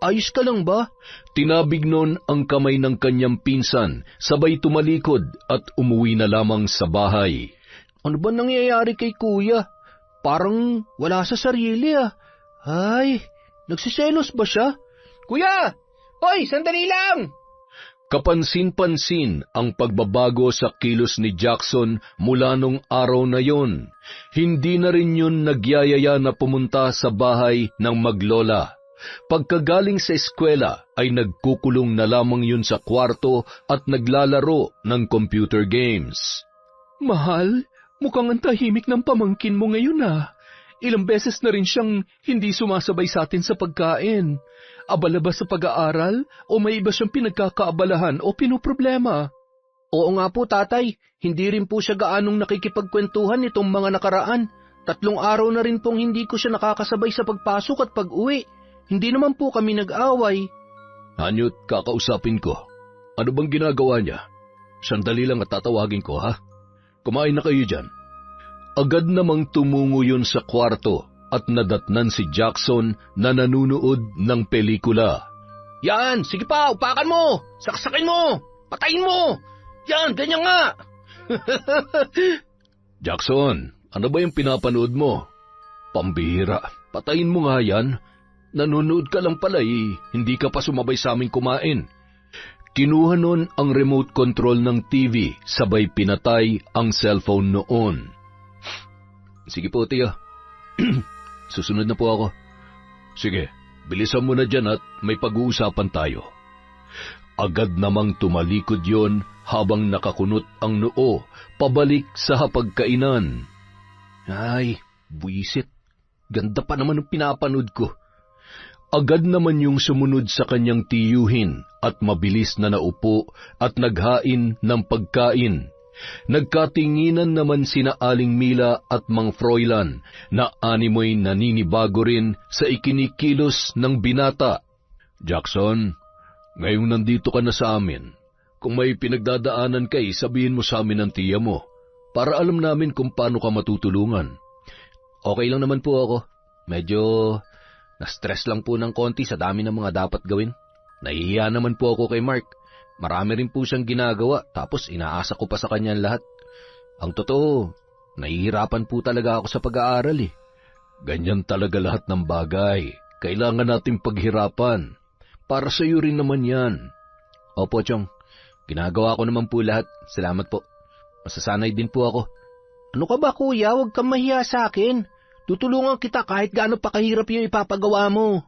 Speaker 3: ayos ka lang ba? Tinabig nun ang kamay ng kanyang pinsan, sabay tumalikod at umuwi na lamang sa bahay. Ano ba nangyayari kay kuya? Parang wala sa sarili ah. Ay, nagsiselos ba siya? Kuya! Hoy, sandali lang! Kapansin-pansin ang pagbabago sa kilos ni Jackson mula nung araw na yon. Hindi na rin yun nagyayaya na pumunta sa bahay ng maglola. Pagkagaling sa eskwela ay nagkukulong na lamang yun sa kwarto at naglalaro ng computer games. Mahal, mukhang ang tahimik ng pamangkin mo ngayon ah. Ilang beses na rin siyang hindi sumasabay sa atin sa pagkain. Abala ba sa pag-aaral o may iba siyang pinagkakaabalahan o pinoproblema? Oo nga po tatay, hindi rin po siya gaanong nakikipagkwentuhan nitong mga nakaraan. 3 araw na rin pong hindi ko siya nakakasabay sa pagpasok at pag-uwi. Hindi naman po kami nag-away. Anyot, kakausapin ko. Ano bang ginagawa niya? Sandali lang at tatawagin ko, ha? Kumain na kayo dyan. Agad namang tumungo yun sa kwarto at nadatnan si Jackson na nanunood ng pelikula.
Speaker 2: Yan, sige pa, upakan mo! Saksakin mo! Patayin mo! Yan, ganyan nga!
Speaker 3: Jackson, ano ba yung pinapanood mo? Pambihira, patayin mo nga yan. Nanonood ka lang pala hindi ka pa sumabay sa aming kumain. Kinuha nun ang remote control ng TV, sabay pinatay ang cellphone noon. Sige po, tiyo. Susunod na po ako. Sige, bilisan mo na dyan at may pag-uusapan tayo. Agad namang tumalikod yon habang nakakunot ang noo pabalik sa hapagkainan. Ay, buisit. Ganda pa naman ang pinapanood ko. Agad naman yung sumunod sa kanyang tiyuhin at mabilis na naupo at naghain ng pagkain. Nagkatinginan naman sina Aling Mila at Mang Froilan na animoy naninibago rin sa ikinikilos ng binata. Jackson, ngayong nandito ka na sa amin, kung may pinagdadaanan ka sabihin mo sa amin ng tiya mo para alam namin kung paano ka matutulungan. Okay lang naman po ako. Medyo na-stress lang po ng konti sa dami ng mga dapat gawin. Nahihiya naman po ako kay Mark. Marami rin po siyang ginagawa tapos inaasa ko pa sa kanya lahat. Ang totoo, nahihirapan po talaga ako sa pag-aaral. Ganyan talaga lahat ng bagay. Kailangan nating paghirapan. Para sa iyo rin naman yan. Opo, Chong. Ginagawa ko naman po lahat. Salamat po. Masasanay din po ako.
Speaker 1: Ano ka ba, kuya? Huwag kang mahiya sa akin. Tutulungan kita kahit gaano pa kahirap yung ipapagawa mo.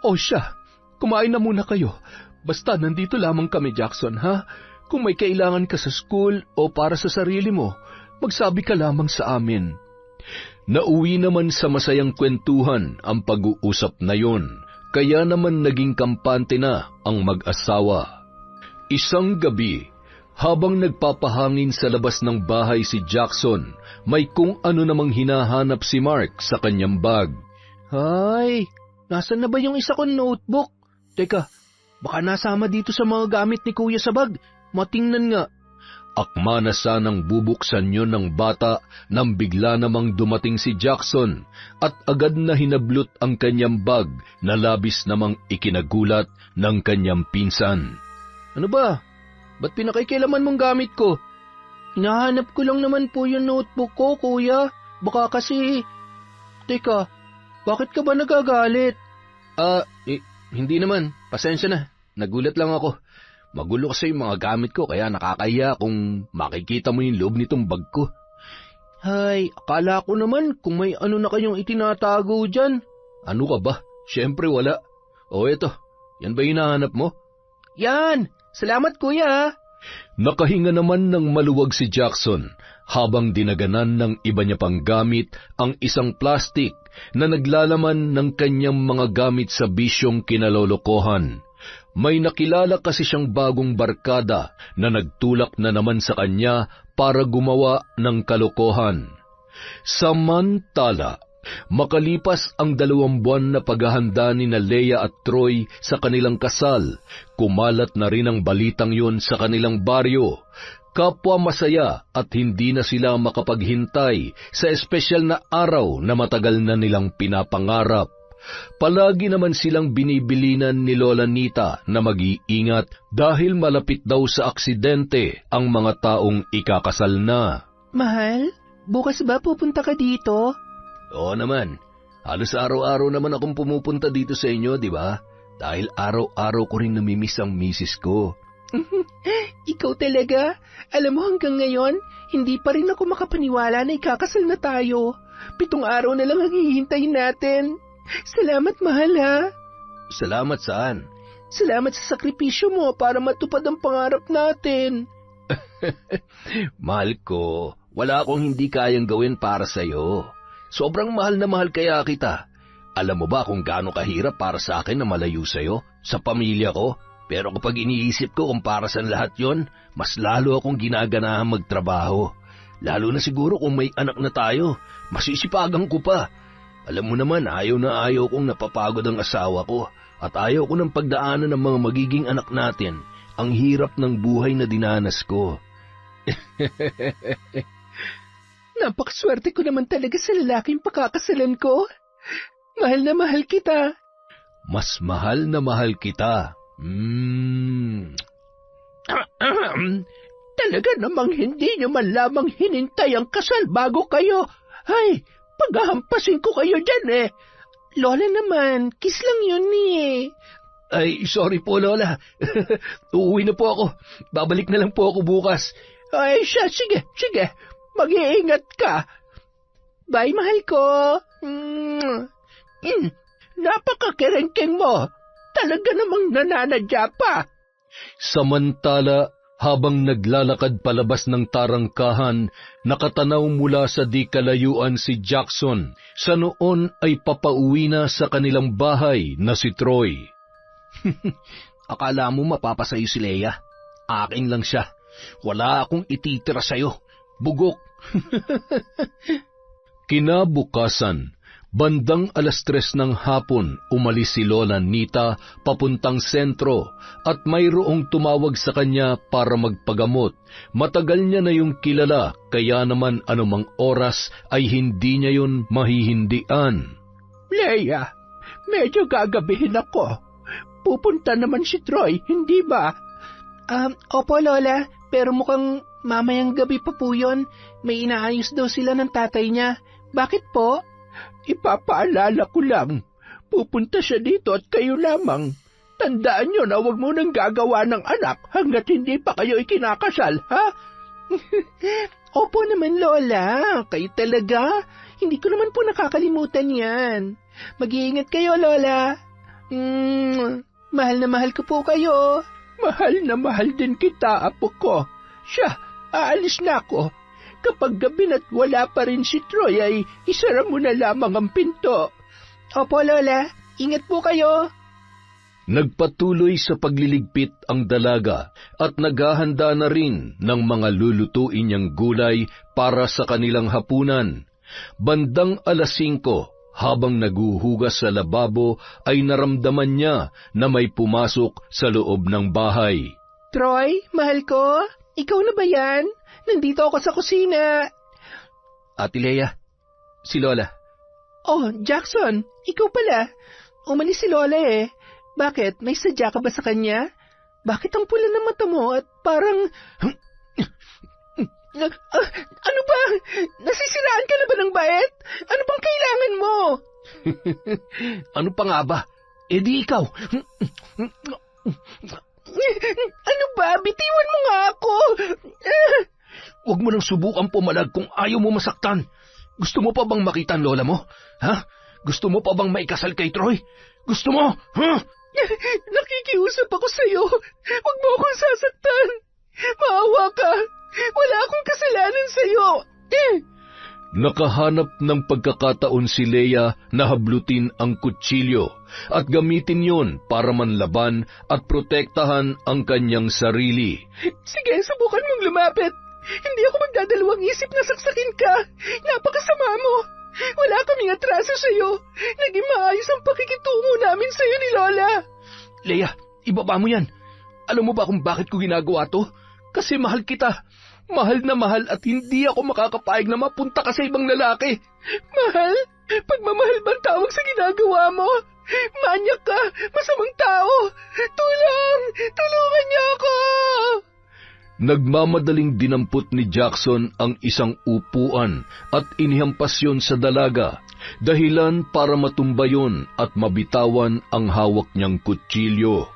Speaker 1: O siya, kumain na muna kayo. Basta nandito lamang kami, Jackson, ha? Kung may kailangan ka sa school o para sa sarili mo, magsabi ka lamang sa amin. Nauwi naman sa masayang kwentuhan ang pag-uusap na yon, kaya naman naging kampante na ang mag-asawa. Isang gabi, habang nagpapahangin sa labas ng bahay si Jackson, may kung ano namang hinahanap si Mark sa kanyang bag. Ay, nasan na ba yung isa kong notebook? Teka, baka nasama dito sa mga gamit ni kuya sa bag. Matingnan nga.
Speaker 3: Akma na sanang bubuksan yun ng bata nang bigla namang dumating si Jackson at agad na hinablot ang kanyang bag na labis namang ikinagulat ng kanyang pinsan.
Speaker 1: Ano ba? Ba't pinakikilaman mong gamit ko? Hinahanap ko lang naman po yung notebook ko, kuya. Baka kasi... Teka, bakit ka ba nagagalit?
Speaker 3: Hindi naman. Pasensya na. Nagulat lang ako. Magulo kasi yung mga gamit ko kaya nakakahiya kung makikita mo yung loob nitong bag ko.
Speaker 1: Ay, akala ko naman kung may ano na kayong itinatago dyan.
Speaker 3: Ano ka ba? Siyempre wala. O eto, yan ba hinahanap mo?
Speaker 1: Yan! Salamat, kuya!
Speaker 3: Nakahinga naman ng maluwag si Jackson habang dinaganan ng iba niya pang gamit ang isang plastik na naglalaman ng kanyang mga gamit sa bisyong kinalolokohan. May nakilala kasi siyang bagong barkada na nagtulak na naman sa kanya para gumawa ng kalokohan. Samantala, makalipas ang 2 buwan na paghahanda ni na Leia at Troy sa kanilang kasal, kumalat na rin ang balitang yun sa kanilang baryo. Kapwa masaya at hindi na sila makapaghintay sa espesyal na araw na matagal na nilang pinapangarap. Palagi naman silang binibilinan ni Lola Nita na mag-iingat dahil malapit daw sa aksidente ang mga taong ikakasal na.
Speaker 1: Mahal, bukas ba pupunta ka dito?
Speaker 3: Oo naman. Halos araw-araw naman akong pumupunta dito sa inyo, di ba? Dahil araw-araw ko rin namimiss ang misis ko.
Speaker 1: Ikaw talaga? Alam mo hanggang ngayon, hindi pa rin ako makapaniwala na ikakasal na tayo. 7 araw na lang ang hihintayin natin. Salamat, mahal, ha?
Speaker 3: Salamat saan?
Speaker 1: Salamat sa sakripisyo mo para matupad ang pangarap natin.
Speaker 3: Mahal ko, wala akong hindi kayang gawin para sa'yo. Sobrang mahal na mahal kaya kita. Alam mo ba kung gaano kahirap para sa akin na malayo sa'yo, sa pamilya ko? Pero kapag iniisip ko kung para sa lahat yon, mas lalo akong ginaganahan magtrabaho. Lalo na siguro kung may anak na tayo, masisipagan ko pa. Alam mo naman, ayaw na ayaw kong napapagod ang asawa ko at ayaw ko ng pagdaanan ng mga magiging anak natin ang hirap ng buhay na dinanas ko.
Speaker 1: Napakaswerte ko naman talaga sa lalaking pakakasalan ko. Mahal na mahal kita.
Speaker 3: mas mahal na mahal kita.
Speaker 1: Talaga namang hindi nyo man lamang hinintay ang kasal bago kayo. Ay, paghahampasin ko kayo dyan eh. Lola naman, kiss lang yun eh.
Speaker 2: Ay, sorry po, Lola. Uuwi na po ako. Babalik na lang po ako bukas.
Speaker 1: Ay, sige. Mag-iingat ka. Bye, mahal ko. Napakakerengkeng mo. Talaga namang nananadya pa.
Speaker 3: Samantala, habang naglalakad palabas ng tarangkahan, nakatanaw mula sa di kalayuan si Jackson. Sa noon ay papauwi na sa kanilang bahay na si Troy.
Speaker 2: Akala mo mapapasayo si Leia? Akin lang siya. Wala akong ititira sa'yo. Bugok.
Speaker 3: Kinabukasan, bandang 3:00 ng hapon, umalis si Lola Nita papuntang sentro at mayroong tumawag sa kanya para magpagamot. Matagal niya na yung kilala, kaya naman anumang oras ay hindi niya yun mahihindian.
Speaker 1: Leia, medyo gagabihin ako. Pupunta naman si Troy, hindi ba? Opo, Lola, pero mukhang mamayang gabi pa po yun. May inaayos daw sila ng tatay niya. Bakit po? Ipapaalala ko lang. Pupunta siya dito at kayo lamang. Tandaan niyo na huwag mo nang gagawa ng anak hanggat hindi pa kayo ikinakasal, ha? Opo naman, Lola. Kayo talaga. Hindi ko naman po nakakalimutan yan. Mag-iingat kayo, Lola. Mahal na mahal ko po kayo. Mahal na mahal din kita, apo ko. Siya, aalis na ako. Kapag gabi na't wala pa rin si Troy ay isara mo na lamang ang pinto. Opo, Lola. Ingat po kayo.
Speaker 3: Nagpatuloy sa pagliligpit ang dalaga at naghahanda na rin ng mga lulutuin niyang gulay para sa kanilang hapunan. Bandang 5:00, habang naguhugas sa lababo ay naramdaman niya na may pumasok sa loob ng bahay.
Speaker 1: Troy, mahal ko, ikaw na ba yan? Nandito ako sa kusina.
Speaker 2: Ate Leia, si Lola.
Speaker 1: Oh, Jackson, ikaw pala. Umalis si Lola eh. Bakit? May sadya ka ba sa kanya? Bakit ang pula ng mata mo at parang... ano ba? Nasisiraan ka na ba ng bait? Ano bang kailangan mo?
Speaker 2: Ano pa nga ba? E di ikaw.
Speaker 1: Ano ba? Bitiwan mo nga ako.
Speaker 2: Huwag mo nang subukan pumalag kung ayaw mo masaktan. Gusto mo pa bang makita ang lola mo? Ha? Gusto mo pa bang maikasal kay Troy? Gusto mo? Ha?
Speaker 1: Nakikiusap ako sa'yo. Huwag mo akong sasaktan. Maawa ka. Wala akong kasalanan sa'yo.
Speaker 3: Nakahanap ng pagkakataon si Leia na hablutin ang kutsilyo at gamitin yon para manlaban at protektahan ang kanyang sarili.
Speaker 1: Sige, subukan mong lumapit. Hindi ako magdadalawang isip na saksakin ka. Napakasama mo. Wala kaming atraso sa'yo. Naging maayos ang pakikitungo namin sa'yo ni Lola.
Speaker 2: Leia, ibaba mo yan. Alam mo ba kung bakit ko ginagawa to? Kasi mahal kita. Mahal na mahal at hindi ako makakapayag na mapunta ka sa ibang lalaki.
Speaker 1: Mahal? Pagmamahal bang tawag sa ginagawa mo? Manyak ka! Masamang tao! Tulungan niyo ako!
Speaker 3: Nagmamadaling dinampot ni Jackson ang isang upuan at inihampas yon sa dalaga, dahilan para matumba yon at mabitawan ang hawak niyang kutsilyo.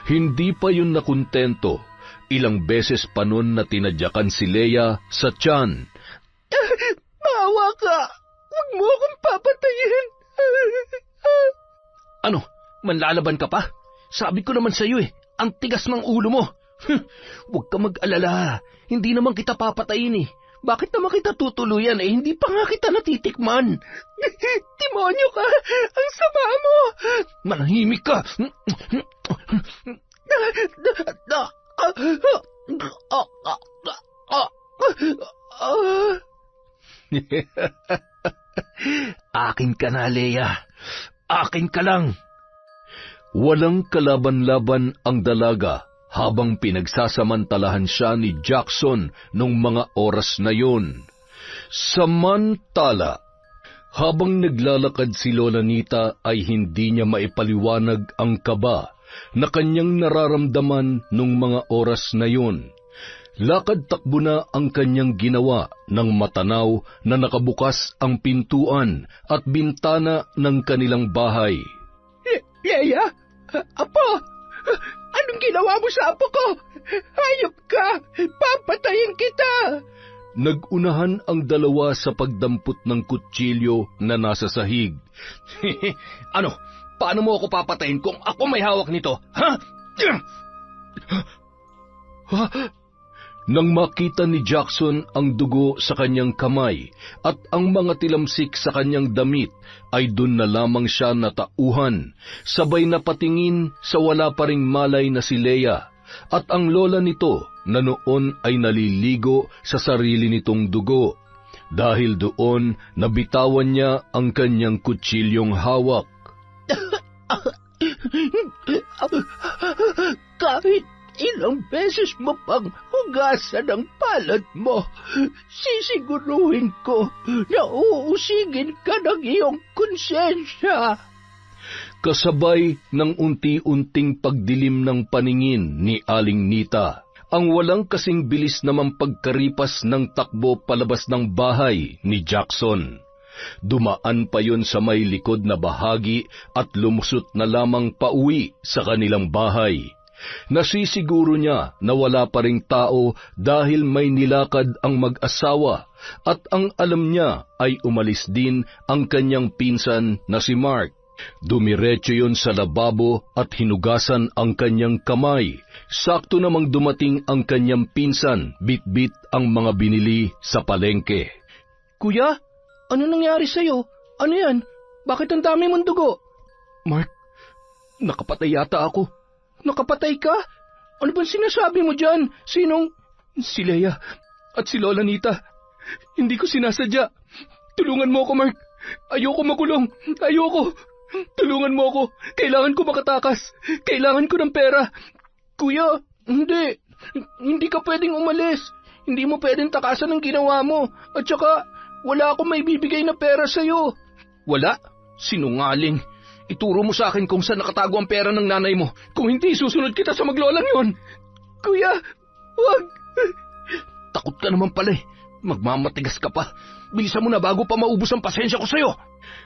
Speaker 3: Hindi pa yun nakontento. Ilang beses pa nun na tinadyakan si Leia sa tiyan.
Speaker 1: Maawa ka! Huwag mo akong papatayin!
Speaker 2: Ano? Manlalaban ka pa? Sabi ko naman sa'yo ang tigas ng ulo mo. Huwag ka mag-alala. Hindi naman kita papatayin Bakit naman kita tutuluyan hindi pa nga kita natitikman?
Speaker 1: Demonyo ka! Ang sama mo!
Speaker 2: Manahimik ka! Akin ka na, Leia. Akin ka lang.
Speaker 3: Walang kalaban-laban ang dalaga habang pinagsasamantalahan siya ni Jackson nung mga oras na yun. Samantala, Habang naglalakad si Lola Nita ay hindi niya maipaliwanag ang kaba na kanyang nararamdaman nung mga oras na yun. Lakad-takbo na ang kanyang ginawa nang matanaw na nakabukas ang pintuan at bintana ng kanilang bahay.
Speaker 1: Leia? Apo? Anong ginawa mo sa apo ko? Hayop ka! Papatayin kita!
Speaker 3: Nagunahan ang dalawa sa pagdampot ng kutsilyo na nasa sahig.
Speaker 2: Ano? Paano mo ako papatayin kung ako may hawak nito? Ha?
Speaker 3: Nang makita ni Jackson ang dugo sa kanyang kamay at ang mga tilamsik sa kanyang damit, ay dun na lamang siya natauhan, sabay na patingin sa wala pa ring malay na si Leia, at ang lola nito na noon ay naliligo sa sarili nitong dugo. Dahil doon, nabitawan niya ang kanyang kutsilyong hawak.
Speaker 1: Kahit ilang beses mo pang hugasan ang palad mo, sisiguruhin ko na uusigin ka ng iyong konsensya.
Speaker 3: Kasabay ng unti-unting pagdilim ng paningin ni Aling Nita, ang walang kasing bilis naman pagkaripas ng takbo palabas ng bahay ni Jackson. Dumaan pa yon sa may likod na bahagi at lumusot na lamang pauwi sa kanilang bahay. Nasisiguro niya na wala pa ring tao dahil may nilakad ang mag-asawa at ang alam niya ay umalis din ang kanyang pinsan na si Mark. Dumiretso yon sa lababo at hinugasan ang kanyang kamay. Sakto namang dumating ang kanyang pinsan, bit-bit ang mga binili sa palengke.
Speaker 1: Kuya, ano nangyari sa'yo? Ano yan? Bakit ang dami mong dugo?
Speaker 3: Mark, nakapatay yata ako.
Speaker 1: Nakapatay ka? Ano bang sinasabi mo dyan? Sinong?
Speaker 3: Si Leia at si Lola Nita. Hindi ko sinasadya. Tulungan mo ako, Mark. Ayoko makulong. Ayoko. Tulungan mo ako. Kailangan ko makatakas. Kailangan ko ng pera.
Speaker 1: Kuya, hindi. Hindi ka pwedeng umalis. Hindi mo pwedeng takasan ang ginawa mo. At saka, wala akong may bibigay na pera sa'yo.
Speaker 2: Wala? Sinungaling. Ituro mo sa akin kung saan nakatago ang pera ng nanay mo. Kung hindi, susunod kita sa maglolang yon.
Speaker 1: Kuya, wag.
Speaker 2: Takot ka naman pala eh. Magmamatigas ka pa. Bilisan mo na bago pa maubos ang pasensya ko sa'yo.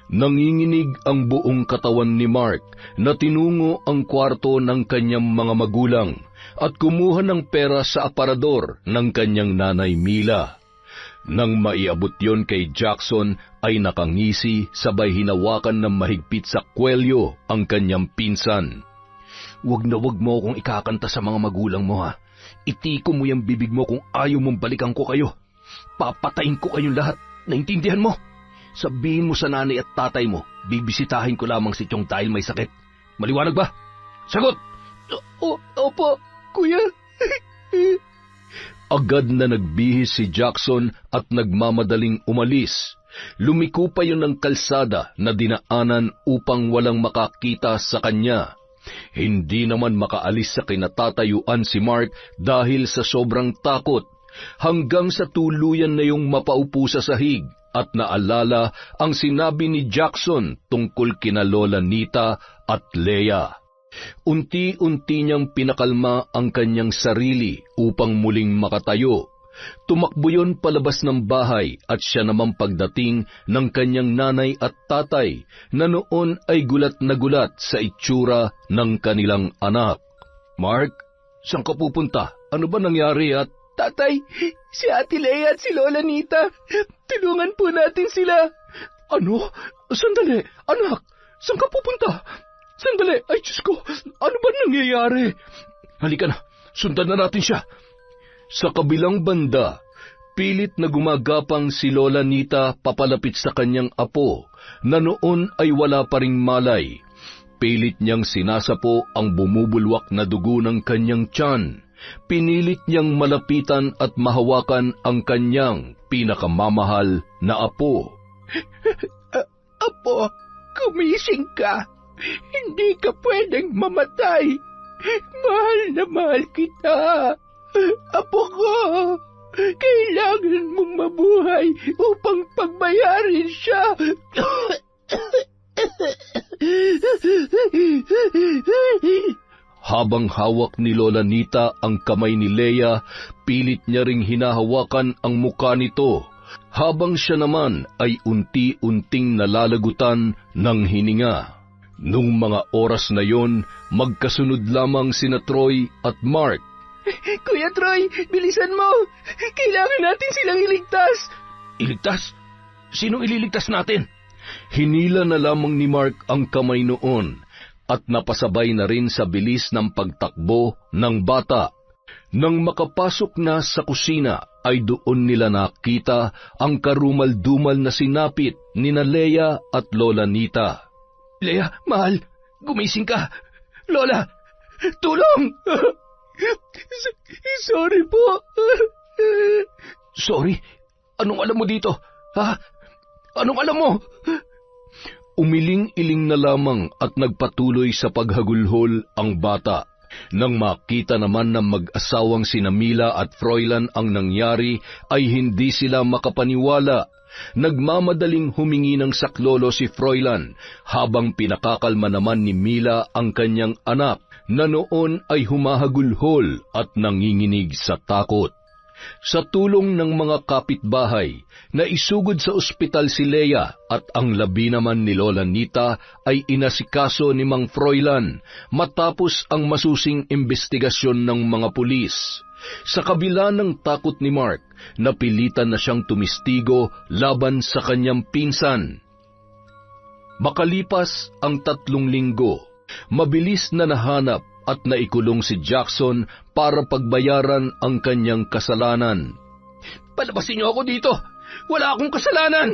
Speaker 3: Nanginginig ang buong katawan ni Mark na tinungo ang kwarto ng kanyang mga magulang at kumuha ng pera sa aparador ng kanyang nanay Mila. Nang maiabot yon kay Jackson ay nakangisi sabay hinawakan ng mahigpit sa kwelyo ang kanyang pinsan.
Speaker 2: Wag na wag mo akong ikakanta sa mga magulang mo ha. Itiko mo yung bibig mo kung ayaw mong balikan ko kayo. Papatayin ko kayong lahat. Naintindihan mo? Sabihin mo sa nanay at tatay mo, bibisitahin ko lamang si Chong dahil may sakit. Maliwanag ba? Sagot!
Speaker 1: Opo, kuya.
Speaker 3: Agad na nagbihis si Jackson at nagmamadaling umalis. Lumiko pa yun ng kalsada na dinaanan upang walang makakita sa kanya. Hindi naman makaalis sa kinatatayuan si Mark dahil sa sobrang takot, hanggang sa tuluyan na yung mapaupo sa sahig at naalala ang sinabi ni Jackson tungkol kina Lola Nita at Leia. Unti-unti niyang pinakalma ang kanyang sarili upang muling makatayo. Tumakbo yon palabas ng bahay at siya naman pagdating ng kanyang nanay at tatay na noon ay gulat na gulat sa itsura ng kanilang anak. Mark, saan ka pupunta? Ano ba nangyari at...
Speaker 1: Tatay, si Ate Leia at si Lola Nita, tulungan po natin sila.
Speaker 3: Ano? Sandali, anak, saan ka pupunta? Sandali, ay Diyos ko, ano ba nangyayari? Halika na, sundan na natin siya. Sa kabilang banda, pilit na gumagapang si Lola Nita papalapit sa kanyang apo, na noon ay wala pa ring malay. Pilit niyang sinasapo ang bumubulwak na dugo ng kanyang tiyan. Pinilit niyang malapitan at mahawakan ang kanyang pinakamamahal na apo.
Speaker 1: Apo, gumising ka. Hindi ka pwedeng mamatay. Mahal na mahal kita. Apo ko. Kailangan mong mabuhay upang pagbayarin siya.
Speaker 3: Habang hawak ni Lola Nita ang kamay ni Leia, pilit niya ring hinahawakan ang muka nito, habang siya naman ay unti-unting nalalagutan ng hininga. Nung mga oras na yon, magkasunod lamang sina Troy at Mark.
Speaker 1: Kuya Troy, bilisan mo! Kailangan natin silang iligtas!
Speaker 2: Iligtas? Sinong ililigtas natin?
Speaker 3: Hinila na lamang ni Mark ang kamay noon at napasabay na rin sa bilis ng pagtakbo ng bata. Nang makapasok na sa kusina, ay doon nila nakita ang karumal-dumal na sinapit ni Leia at Lola Nita.
Speaker 2: Leia, mahal, gumising ka. Lola, tulong!
Speaker 1: Sorry po.
Speaker 2: Sorry? Anong alam mo dito? Ha? Anong alam mo?
Speaker 3: Umiling-iling na lamang at nagpatuloy sa paghagulhol ang bata. Nang makita naman ng mag-asawang sina Mila at Froilan ang nangyari, ay hindi sila makapaniwala. Nagmamadaling humingi ng saklolo si Froilan, habang pinakakalma naman ni Mila ang kanyang anak, na noon ay humahagulhol at nanginginig sa takot. Sa tulong ng mga kapitbahay, naisugod sa ospital si Leia at ang labi naman ni Lola Nita ay inasikaso ni Mang Froilan matapos ang masusing investigasyon ng mga pulis. Sa kabila ng takot ni Mark, napilitan na siyang tumistigo laban sa kanyang pinsan. Makalipas ang 3 linggo, mabilis na nahanap at naikulong si Jackson para pagbayaran ang kanyang kasalanan.
Speaker 2: Palabasin niyo ako dito! Wala akong kasalanan!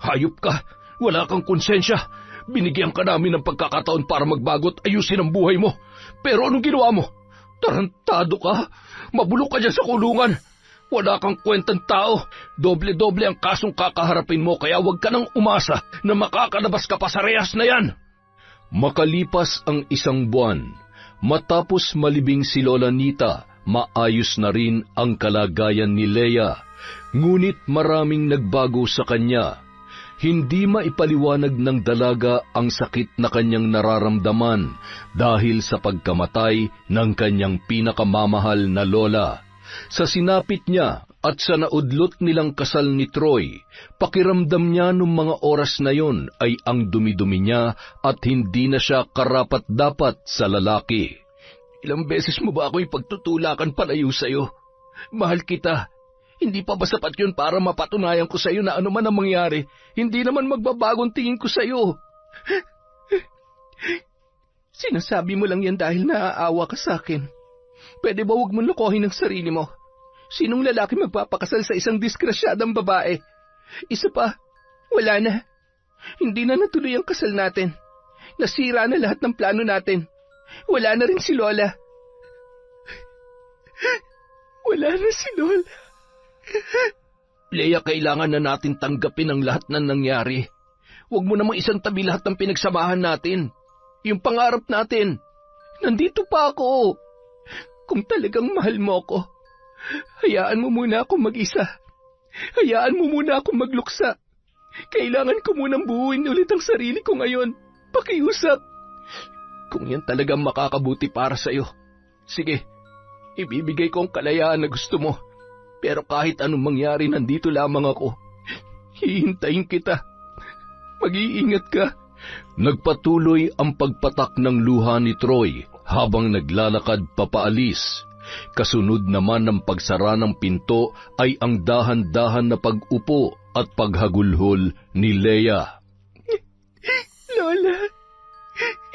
Speaker 2: Hayop ka! Wala kang konsensya! Binigyan ka namin ng pagkakataon para magbago at ayusin ang buhay mo. Pero anong ginawa mo? Tarantado ka! Mabulok ka dyan sa kulungan! Wala kang kwentang tao! Doble-doble ang kasong kakaharapin mo, kaya huwag ka nang umasa na makakalabas ka pa sa rehas na yan!
Speaker 3: Makalipas ang 1 buwan, matapos malibing si Lola Nita, maayos na rin ang kalagayan ni Leia. Ngunit maraming nagbago sa kanya. Hindi maipaliwanag ng dalaga ang sakit na kanyang nararamdaman dahil sa pagkamatay ng kanyang pinakamamahal na lola. Sa sinapit niya at sa naudlot nilang kasal ni Troy, pakiramdam niya nung mga oras na yon ay ang dumi-dumi niya at hindi na siya karapat-dapat sa lalaki.
Speaker 2: Ilang beses mo ba ako ipagtutulakan palayo sa'yo? Mahal kita. Hindi pa ba sapat yun para mapatunayan ko sa'yo na ano man ang mangyari, hindi naman magbabagong tingin ko sa'yo?
Speaker 1: Sinasabi mo lang yan dahil naaawa ka sa akin. Pwede ba huwag mong lokohin ang sarili mo? Sinong lalaki magpapakasal sa isang diskrasyadang babae? Isa pa, wala na. Hindi na natuloy ang kasal natin. Nasira na lahat ng plano natin. Wala na rin si Lola. Wala na si Lola.
Speaker 2: Leia, kailangan na natin tanggapin ang lahat ng nangyari. Huwag mo namang isang tabi lahat ng pinagsamahan natin. Yung pangarap natin.
Speaker 1: Nandito pa ako. Kung talagang mahal mo ako, hayaan mo muna akong mag-isa. Hayaan mo muna akong magluksa. Kailangan ko munang buuin ulit ang sarili ko ngayon. Pakiusap.
Speaker 2: Kung yan talagang makakabuti para sa'yo, sige, ibibigay ko ang kalayaan na gusto mo. Pero kahit anong mangyari, nandito lamang ako. Hihintayin kita. Mag-iingat ka.
Speaker 3: Nagpatuloy ang pagpatak ng luha ni Troy habang naglalakad papaalis. Kasunod naman ng pagsara ng pinto ay ang dahan-dahan na pag-upo at paghagulhol ni Leia.
Speaker 1: Lola,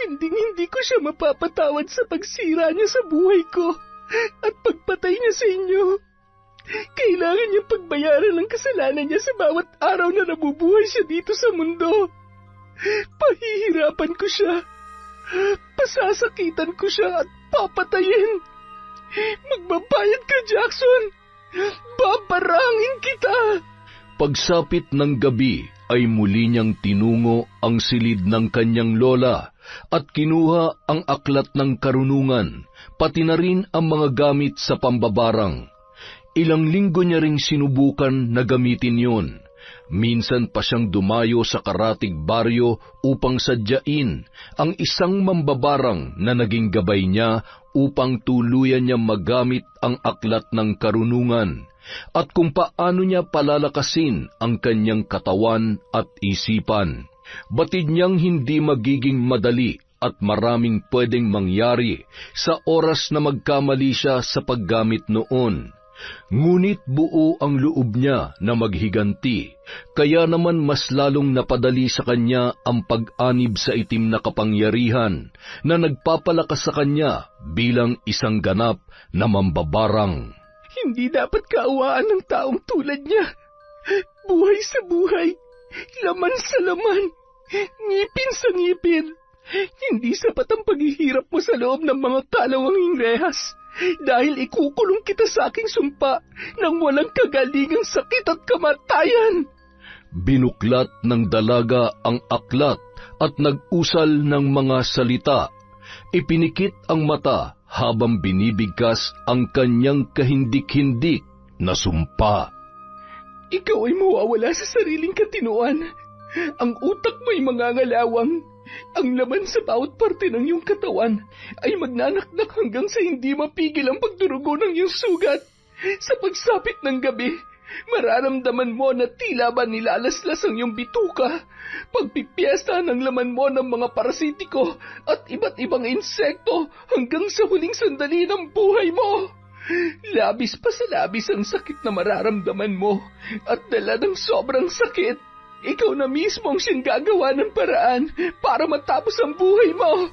Speaker 1: hindi ko siya mapapatawad sa pagsira niya sa buhay ko at pagpatay niya sa inyo. Kailangan niya pagbayaran ng kasalanan niya sa bawat araw na nabubuhay siya dito sa mundo. Pahihirapan ko siya. Pasasakitan ko siya at papatayin. Magbabayad ka, Jackson. Babarangin kita.
Speaker 3: Pagsapit ng gabi ay muli niyang tinungo ang silid ng kanyang lola at kinuha ang aklat ng karunungan, pati na rin ang mga gamit sa pambabarang. Ilang linggo niya ring sinubukan na gamitin yun. Minsan pa siyang dumayo sa karatig baryo upang sadyain ang isang mambabarang na naging gabay niya upang tuluyan niya magamit ang aklat ng karunungan at kung paano niya palalakasin ang kanyang katawan at isipan. Batid niyang hindi magiging madali at maraming pwedeng mangyari sa oras na magkamali siya sa paggamit noon. Ngunit buo ang loob niya na maghiganti, kaya naman mas lalong napadali sa kanya ang pag-anib sa itim na kapangyarihan na nagpapalakas sa kanya bilang isang ganap na mambabarang.
Speaker 1: Hindi dapat kaawaan ng taong tulad niya. Buhay sa buhay, laman sa laman, ngipin sa ngipin. Hindi sapat ang paghihirap mo sa loob ng mga kalawanging rehas dahil ikukulong kita sa aking sumpa ng walang kagalingang sakit at kamatayan.
Speaker 3: Binuklat ng dalaga ang aklat at nag-usal ng mga salita. Ipinikit ang mata habang binibigkas ang kanyang kahindik-hindik na sumpa.
Speaker 1: Ikaw ay mawawala sa sariling katinuan. Ang utak mo'y mangangalawang. Ang laman sa bawat parte ng iyong katawan ay magnanaknak hanggang sa hindi mapigil ang pagdurugo ng iyong sugat. Sa pagsapit ng gabi, mararamdaman mo na tila ba nilalaslas ang iyong bituka. Pagpipiesta ng laman mo ng mga parasitiko at iba't ibang insekto hanggang sa huling sandali ng buhay mo. Labis pa sa labis ang sakit na mararamdaman mo at dala ng sobrang sakit. Ikaw na mismo ang siyang gagawa ng paraan para matapos ang buhay mo.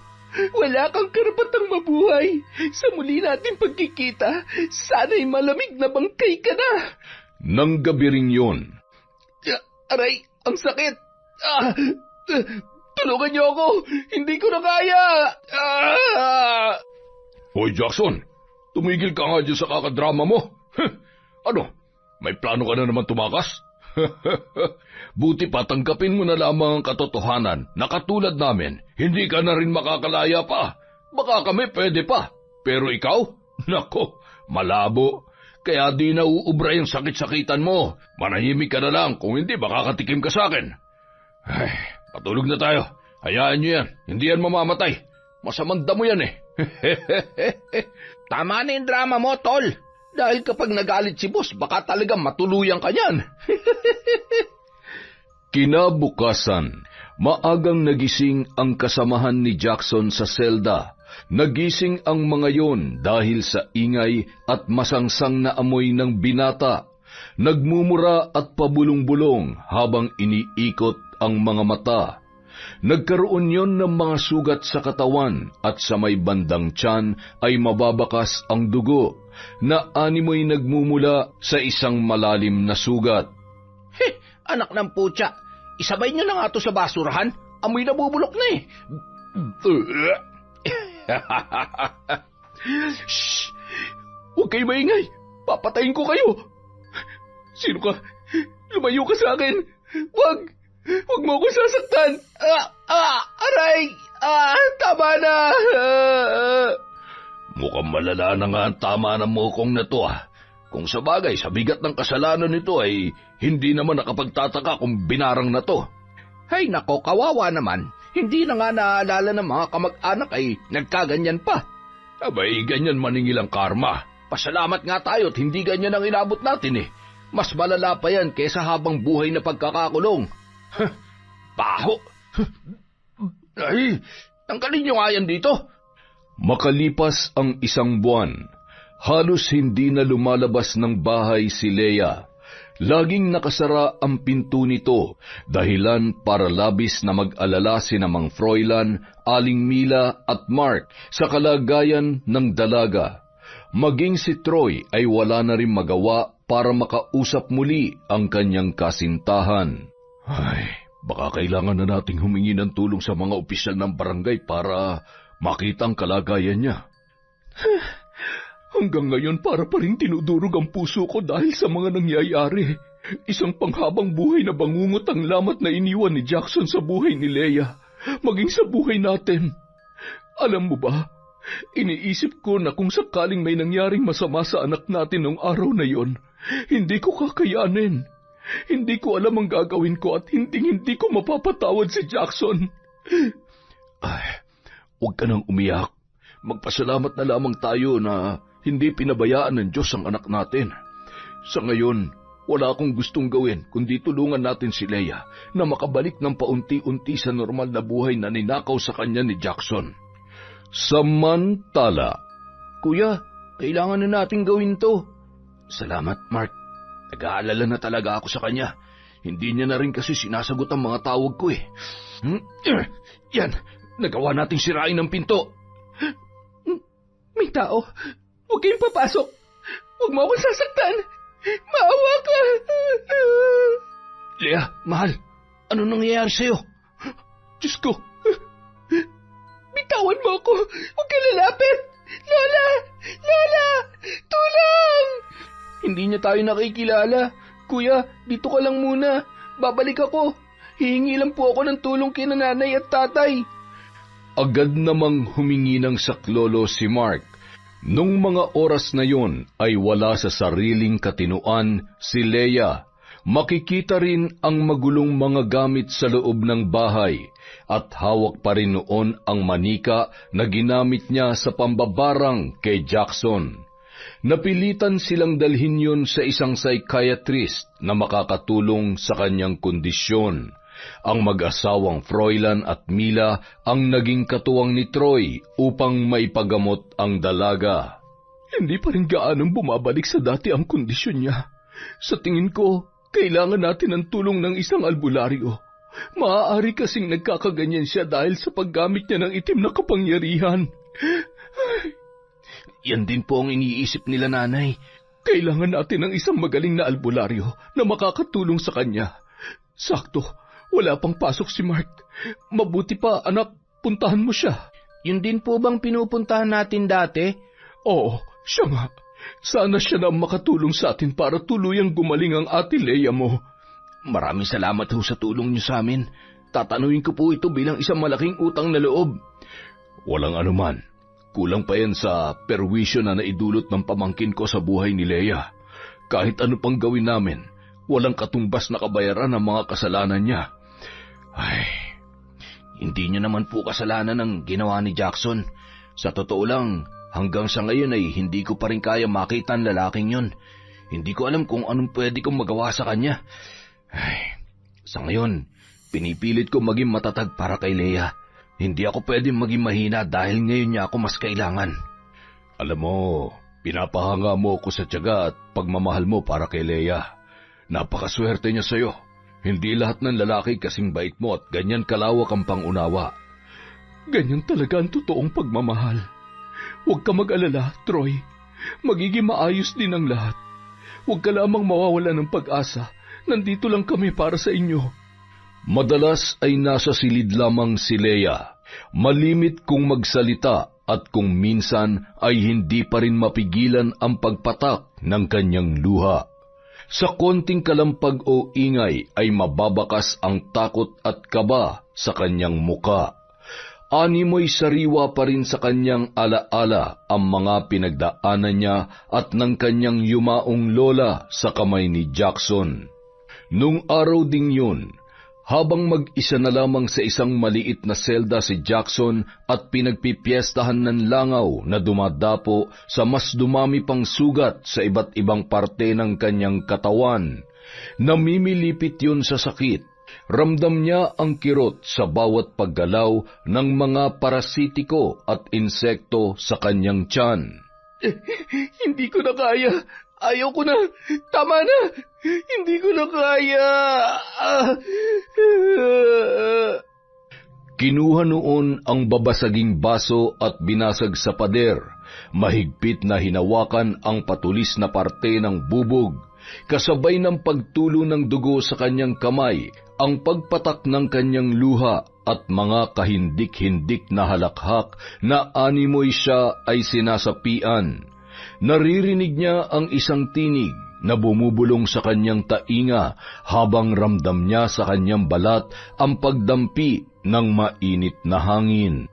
Speaker 1: Wala kang karapatang mabuhay. Sa muli nating pagkikita, sana'y malamig na bangkay ka na.
Speaker 3: Nang gabi rin yun.
Speaker 1: Aray, ang sakit. Tulungan niyo ako. Hindi ko na kaya.
Speaker 2: Hoy Jackson, tumigil ka nga dyan sa kakadrama mo. Ano, may plano ka na naman tumakas? Buti pa tanggapin mo na lamang ang katotohanan na katulad namin, hindi ka na rin makakalaya pa. Baka kami pwede pa. Pero ikaw? Nako, malabo. Kaya di na uubra yung sakit-sakitan mo. Manahimik ka na lang, kung hindi baka katikim ka sa akin. Ay, patulog na tayo. Hayaan nyo yan, hindi yan mamamatay. Masamang damo yan eh.
Speaker 1: Tama na yung drama mo, tol. Dahil kapag nagalit si boss, baka talagang matuluyan ka niyan.
Speaker 3: Kinabukasan, maagang nagising ang kasamahan ni Jackson sa selda. Nagising ang mga yon dahil sa ingay at masangsang na amoy ng binata. Nagmumura at pabulong-bulong habang iniikot ang mga mata. Nagkaroon yon ng mga sugat sa katawan at sa may bandang tiyan ay mababakas ang dugo na animoy nagmumula sa isang malalim na sugat.
Speaker 1: Anak ng putya, isabay niyo na nga to sa basurahan. Amoy nabubulok na eh. Shh! Huwag kayo maingay. Papatayin ko kayo. Sino ka? Lumayo ka sa akin. Huwag mo akong sasaktan. Aray! Tama na!
Speaker 2: Mukhang malala na nga ang tama ng mukong na to Kung sa bagay, sa bigat ng kasalanan nito ay hindi naman nakapagtataka kung binarang na to.
Speaker 1: Hay nako, kawawa naman. Hindi na nga naaalala ng mga kamag-anak ay nagkaganyan pa.
Speaker 2: Abay, ganyan maningil ang karma.
Speaker 1: Pasalamat nga tayo at hindi ganyan ang inabot natin eh. Mas malala pa yan kesa habang buhay na pagkakakulong.
Speaker 2: Baho! Ay, tanggalin niyo nga yan dito.
Speaker 3: Makalipas ang isang buwan, halos hindi na lumalabas ng bahay si Leia. Laging nakasara ang pinto nito, dahilan para labis na mag-alala sina Mang Froilan, Aling Mila at Mark sa kalagayan ng dalaga. Maging si Troy ay wala na rin magawa para makausap muli ang kanyang kasintahan. Ay, baka kailangan na nating humingi ng tulong sa mga opisyal ng barangay para makita ang kalagayan niya.
Speaker 1: Hanggang ngayon para pa rin tinudurog ang puso ko dahil sa mga nangyayari. Isang panghabang buhay na bangungot ang lamat na iniwan ni Jackson sa buhay ni Leia, maging sa buhay natin. Alam mo ba,
Speaker 3: Iniisip ko na kung sakaling may nangyaring masama sa anak natin noong araw na yon, hindi ko kakayanin. Hindi ko alam ang gagawin ko at hindi ko mapapatawad si Jackson. Ay, huwag ka nang umiyak. Magpasalamat na lamang tayo na hindi pinabayaan ng Diyos ang anak natin. Sa ngayon, wala akong gustong gawin kundi tulungan natin si Leia na makabalik ng paunti-unti sa normal na buhay na ninakaw sa kanya ni Jackson. Samantala,
Speaker 1: Kuya, kailangan na natin gawin to. Salamat, Mark. Nag-aalala na talaga ako sa kanya. Hindi niya na rin kasi sinasagot ang mga tawag ko eh. Yan, nagawa nating sirain ang pinto. May tao. Huwag kayong papasok. Huwag mo akong sasaktan. Maawa ka.
Speaker 2: Leia, mahal, ano nangyayari sa'yo?
Speaker 1: Diyos ko. Bitawan mo ako. Huwag ka lalapit. Lola! Lola! Tulong! Hindi niya tayo nakikilala. Kuya, dito ka lang muna. Babalik ako. Hihingi lang po ako ng tulong kina nanay at tatay.
Speaker 3: agad namang humingi ng saklolo si Mark. Nung mga oras na yon ay wala sa sariling katinuan si Leia. Makikita rin ang magulong mga gamit sa loob ng bahay at hawak pa rin noon ang manika na ginamit niya sa pambabarang kay Jackson. Napilitan silang dalhin yon sa isang psychiatrist na makakatulong sa kanyang kondisyon. Ang mag-asawang Froilan at Mila ang naging katuwang ni Troy upang maipagamot ang dalaga.
Speaker 1: Hindi pa rin gaanong bumabalik sa dati ang kondisyon niya. Sa tingin ko, kailangan natin ng tulong ng isang albularyo. Maaari kasing nagkakaganyan siya dahil sa paggamit niya ng itim na kapangyarihan.
Speaker 2: Yan din po ang iniisip nila, nanay.
Speaker 1: Kailangan natin ng isang magaling na albularyo na makakatulong sa kanya. Sakto, wala pang pasok si Mark. Mabuti pa, anak, puntahan mo siya.
Speaker 2: Yun din po bang pinupuntahan natin dati?
Speaker 1: Oo, siya nga. Sana siya na makatulong sa atin para tuluyang gumaling ang ate Leia mo.
Speaker 2: Maraming salamat ho sa tulong niyo sa amin. Tatanuin ko po ito bilang isang malaking utang na loob.
Speaker 3: Walang anuman. Kulang pa yan sa perwisyo na naidulot ng pamangkin ko sa buhay ni Leia. Kahit ano pang gawin namin, walang katumbas na kabayaran ang mga kasalanan niya.
Speaker 2: Ay, hindi niyo naman po kasalanan ang ginawa ni Jackson. Sa totoo lang, hanggang sa ngayon ay hindi ko pa rin kaya makita ang lalaking yun. Hindi ko alam kung anong pwede kong magawa sa kanya. Ay, sa ngayon, pinipilit ko maging matatag para kay Leia. Hindi ako pwedeng maging mahina dahil ngayon niya ako mas kailangan.
Speaker 3: Alam mo, pinapahanga mo ako sa tiyaga at pagmamahal mo para kay Leia. Napakaswerte niya sa'yo. Hindi lahat ng lalaki kasing bait mo at ganyan kalawak ang pangunawa.
Speaker 1: Ganyan talaga ang totoong pagmamahal. Huwag ka mag-alala, Troy. Magiging maayos din ang lahat. Huwag ka lamang mawawala ng pag-asa. Nandito lang kami para sa inyo.
Speaker 3: Madalas ay nasa silid lamang si Leia. Malimit kung magsalita at kung minsan ay hindi pa rin mapigilan ang pagpatak ng kanyang luha. Sa konting kalampag o ingay ay mababakas ang takot at kaba sa kanyang muka. Animoy sariwa pa rin sa kanyang alaala ang mga pinagdaanan niya at ng kanyang yumaong lola sa kamay ni Jackson. Nung araw ding yun, habang mag-isa na lamang sa isang maliit na selda si Jackson at pinagpipiestahan ng langaw na dumadapo sa mas dumami pang sugat sa iba't ibang parte ng kanyang katawan, namimilipit yun sa sakit. Ramdam niya ang kirot sa bawat paggalaw ng mga parasitiko at insekto sa kanyang tiyan.
Speaker 1: Hindi ko na kaya. Ayaw ko na. Tama na. Hindi ko na kaya.
Speaker 3: Kinuha noon ang babasaging baso at binasag sa pader. Mahigpit na hinawakan ang patulis na parte ng bubog. Kasabay ng pagtulo ng dugo sa kanyang kamay, ang pagpatak ng kanyang luha at mga kahindik-hindik na halakhak na animoy siya ay sinasapian. Naririnig niya ang isang tinig na bumubulong sa kanyang tainga habang ramdam niya sa kanyang balat ang pagdampi ng mainit na hangin.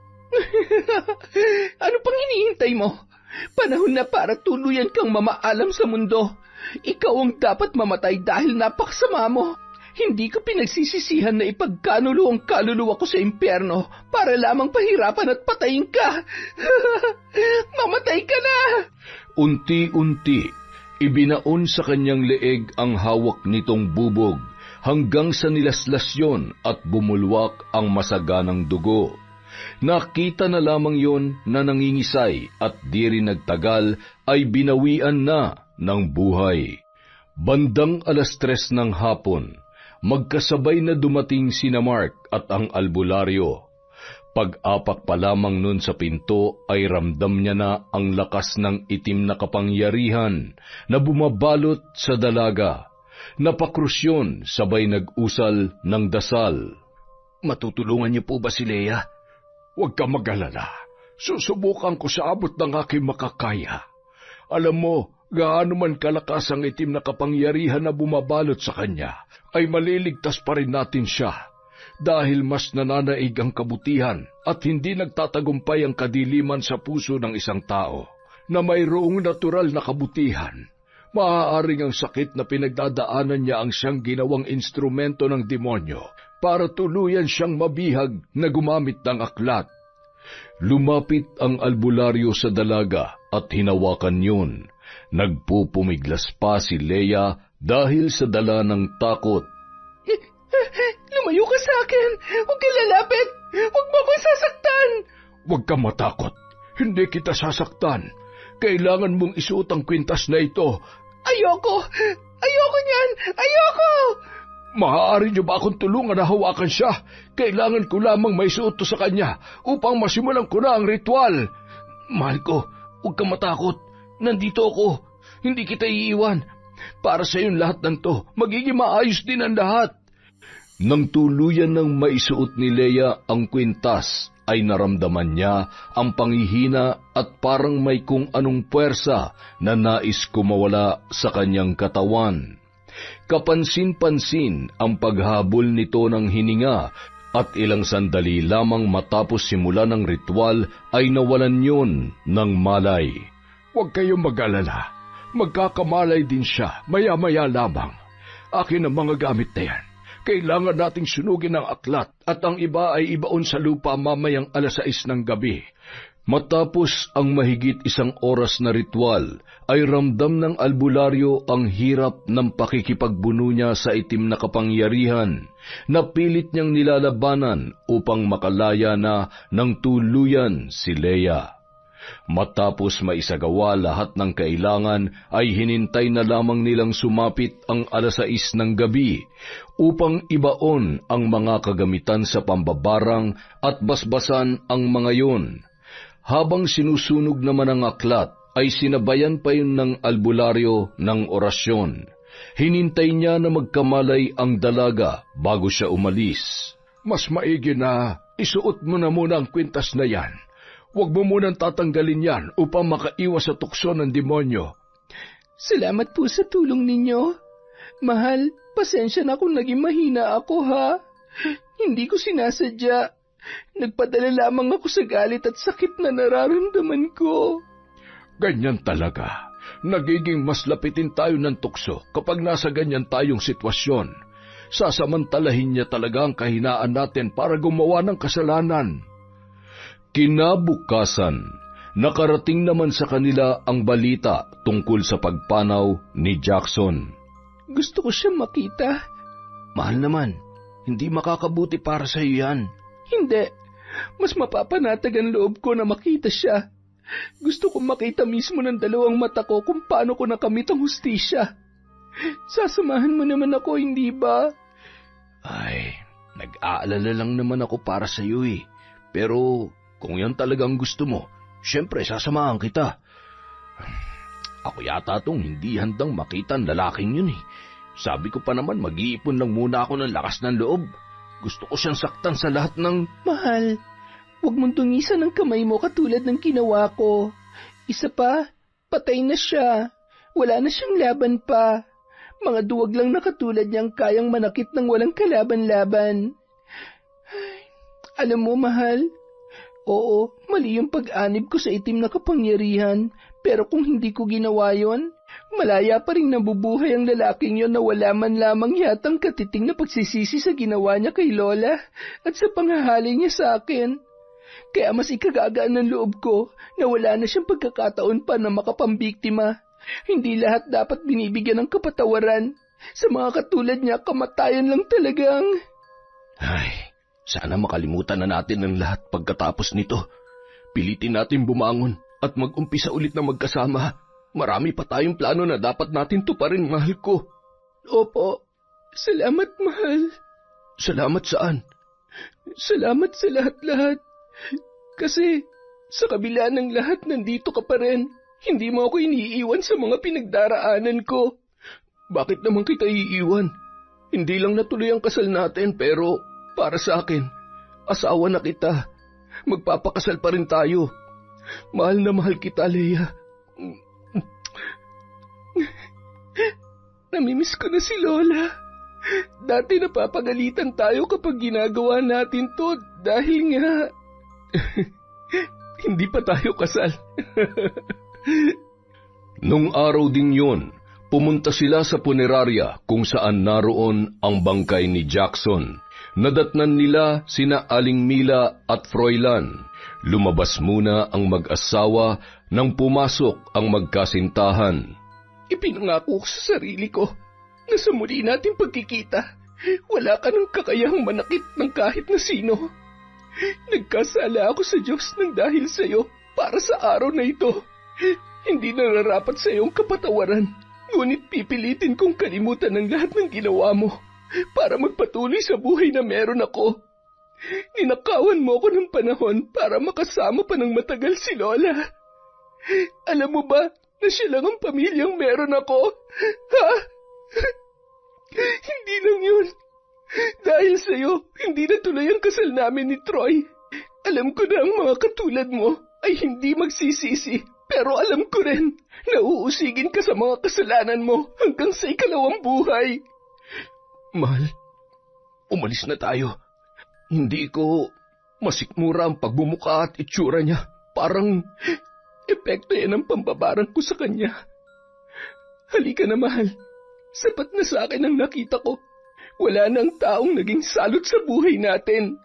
Speaker 1: Ano pang hinihintay mo? Panahon na para tuluyan kang mamaalam sa mundo. Ikaw ang dapat mamatay dahil napakasama mo. Hindi ko pinagsisisihan na ipagkanulo ang kaluluwa ko sa impyerno para lamang pahirapan at patayin ka. Mamatay ka na!
Speaker 3: Unti-unti, ibinaon sa kanyang leeg ang hawak nitong bubog hanggang sa nilaslasyon at bumulwak ang masaganang dugo. Nakita na lamang yon na nangingisay at di rin nagtagal ay binawian na ng buhay. Bandang 3:00 ng hapon, magkasabay na dumating sina Mark at ang albularyo. Pag-apak pa lamang nun sa pinto ay ramdam niya na ang lakas ng itim na kapangyarihan na bumabalot sa dalaga. Napakrusyon sabay nag-usal ng dasal.
Speaker 2: Matutulungan niyo po ba si Leia?
Speaker 4: Huwag ka mag-alala. Susubukan ko sa abot ng aking makakaya. Alam mo, gaano man kalakas ang itim na kapangyarihan na bumabalot sa kanya, ay maliligtas pa rin natin siya. Dahil mas nananaig ang kabutihan at hindi nagtatagumpay ang kadiliman sa puso ng isang tao na mayroong natural na kabutihan. Maaaring ang sakit na pinagdadaanan niya ang siyang ginawang instrumento ng demonyo para tuluyan siyang mabihag na gumamit ng aklat.
Speaker 3: Lumapit ang albularyo sa dalaga at hinawakan yun. Nagpupumiglas pa si Leia dahil sa dala ng takot.
Speaker 1: Lumayo ka sa akin! Huwag ka lalapit! Huwag mo akong sasaktan!
Speaker 4: Huwag ka matakot. Hindi kita sasaktan. Kailangan mong isuot ang kwintas na ito.
Speaker 1: Ayoko! Ayoko niyan! Ayoko!
Speaker 4: Maaari niyo ba akong tulungan na hawakan siya? Kailangan ko lamang may suot to sa kanya upang masimulan ko na ang ritual.
Speaker 2: Mahal ko, huwag kang matakot. Nandito ako. Hindi kita iiwan. Para sa iyong lahat ng to, magiging maayos din ang lahat.
Speaker 3: Nang tuluyan ng maisuot ni Leia ang kwintas, ay naramdaman niya ang panghihina at parang may kung anong puwersa na nais kumawala sa kanyang katawan. Kapansin-pansin ang paghabol nito ng hininga at ilang sandali lamang matapos simula ng ritual ay nawalan yun ng malay.
Speaker 4: Huwag kayong mag-alala. Magkakamalay din siya, maya-maya lamang. Akin ang mga gamit na yan. Kailangan nating sunugin ang aklat at ang iba ay ibaon sa lupa mamayang 6:00 ng gabi.
Speaker 3: Matapos ang mahigit 1 oras na ritual, ay ramdam ng albularyo ang hirap ng pakikipagbuno niya sa itim na kapangyarihan na pilit niyang nilalabanan upang makalaya na ng tuluyan si Leia. Matapos maisagawa lahat ng kailangan, ay hinintay na lamang nilang sumapit ang 6:00 ng gabi upang ibaon ang mga kagamitan sa pambabarang at basbasan ang mga yun. Habang sinusunog naman ang aklat, ay sinabayan pa yun ng albularyo ng orasyon. Hinintay niya na magkamalay ang dalaga bago siya umalis.
Speaker 4: Mas maigi na isuot mo na muna ang kwintas na yan. Huwag mo munang tatanggalin yan upang makaiwas sa tukso ng demonyo.
Speaker 1: Salamat po sa tulong ninyo. Mahal, pasensya na kung naging mahina ako, ha? Hindi ko sinasadya. Nagpadala lamang ako sa galit at sakit na nararamdaman ko.
Speaker 4: Ganyan talaga. Nagiging mas lapitin tayo ng tukso kapag nasa ganyan tayong sitwasyon. Sasamantalahin niya talaga ang kahinaan natin para gumawa ng kasalanan.
Speaker 3: Kinabukasan, nakarating naman sa kanila ang balita tungkol sa pagpanaw ni Jackson.
Speaker 1: Gusto ko siyang makita.
Speaker 2: Mahal naman, hindi makakabuti para sa iyo yan.
Speaker 1: Hindi. Mas mapapanatag ang loob ko na makita siya. Gusto kong makita mismo ng 2 mata ko kung paano ko nakamit ang hustisya. Sasamahan mo naman ako, hindi ba?
Speaker 2: Ay, nag-aalala lang naman ako para sa iyo eh. Pero kung yan talagang gusto mo, syempre sasamahan kita. Ako yata tong hindi handang makita ang lalaking yun eh. Sabi ko pa naman mag-iipon lang muna ako ng lakas ng loob. Gusto ko siyang saktan sa lahat ng...
Speaker 1: Mahal, huwag mong tungisan ang kamay mo katulad ng ginawa ko. Isa pa, patay na siya. Wala na siyang laban pa. Mga duwag lang na katulad niyang kayang manakit ng walang kalaban-laban. Alam mo, mahal, Oo, mali yung pag-anib ko sa itim na kapangyarihan. Pero kung hindi ko ginawa yon, malaya pa rin nabubuhay ang lalaking yon na wala man lamang yatang katiting na pagsisisi sa ginawa niya kay Lola at sa panghahali niya sa akin. Kaya mas ikagagaan ng loob ko na wala na siyang pagkakataon pa na makapambiktima. Hindi lahat dapat binibigyan ng kapatawaran. Sa mga katulad niya, kamatayan lang talagang...
Speaker 3: Ay, sana makalimutan na natin ang lahat pagkatapos nito. Pilitin natin bumangon at mag-umpisa ulit na magkasama. Marami pa tayong plano na dapat natin tuparin, mahal ko.
Speaker 1: Opo, salamat, mahal.
Speaker 3: Salamat saan?
Speaker 1: Salamat sa lahat-lahat. Kasi sa kabila ng lahat, nandito ka pa rin. Hindi mo ako iniiwan sa mga pinagdaraanan ko.
Speaker 3: Bakit naman kita iiwan? Hindi lang natuloy ang kasal natin, pero para sa akin, asawa na kita. Magpapakasal pa rin tayo. Mahal na mahal kita, Leia.
Speaker 1: Namimiss ko na si Lola. Dati napapagalitan tayo kapag ginagawa natin to dahil nga...
Speaker 3: Hindi pa tayo kasal. Nung araw ding yun, pumunta sila sa punerarya kung saan naroon ang bangkay ni Jackson. Nadatnan nila sina Aling Mila at Froilan. Lumabas muna ang mag-asawa nang pumasok ang magkasintahan.
Speaker 1: Ipinangako ko sa sarili ko na sa muli nating pagkikita, wala ka ng kakayahang manakit ng kahit na sino. Nagkasala ako sa Diyos ng dahil sa iyo para sa araw na ito. Hindi nararapat sa iyong kapatawaran, ngunit pipilitin kong kalimutan ang lahat ng ginawa mo para magpatuloy sa buhay na meron ako. Ninakawan mo ako ng panahon para makasama pa ng matagal si Lola. Alam mo ba na siya lang ang pamilyang meron ako? Ha? Hindi lang yun. Dahil sa iyo, hindi natuloy ang kasal namin ni Troy. Alam ko na ang mga katulad mo ay hindi magsisisi, pero alam ko rin na uusigin ka sa mga kasalanan mo hanggang sa ikalawang buhay.
Speaker 3: Mahal, umalis na tayo. Hindi ko masikmura ang pagbumuka at itsura niya. Parang
Speaker 1: epekto yan ang pambabarang ko sa kanya. Halika na, mahal. Sapat na sa akin ang nakita ko. Wala nang taong naging salot sa buhay natin.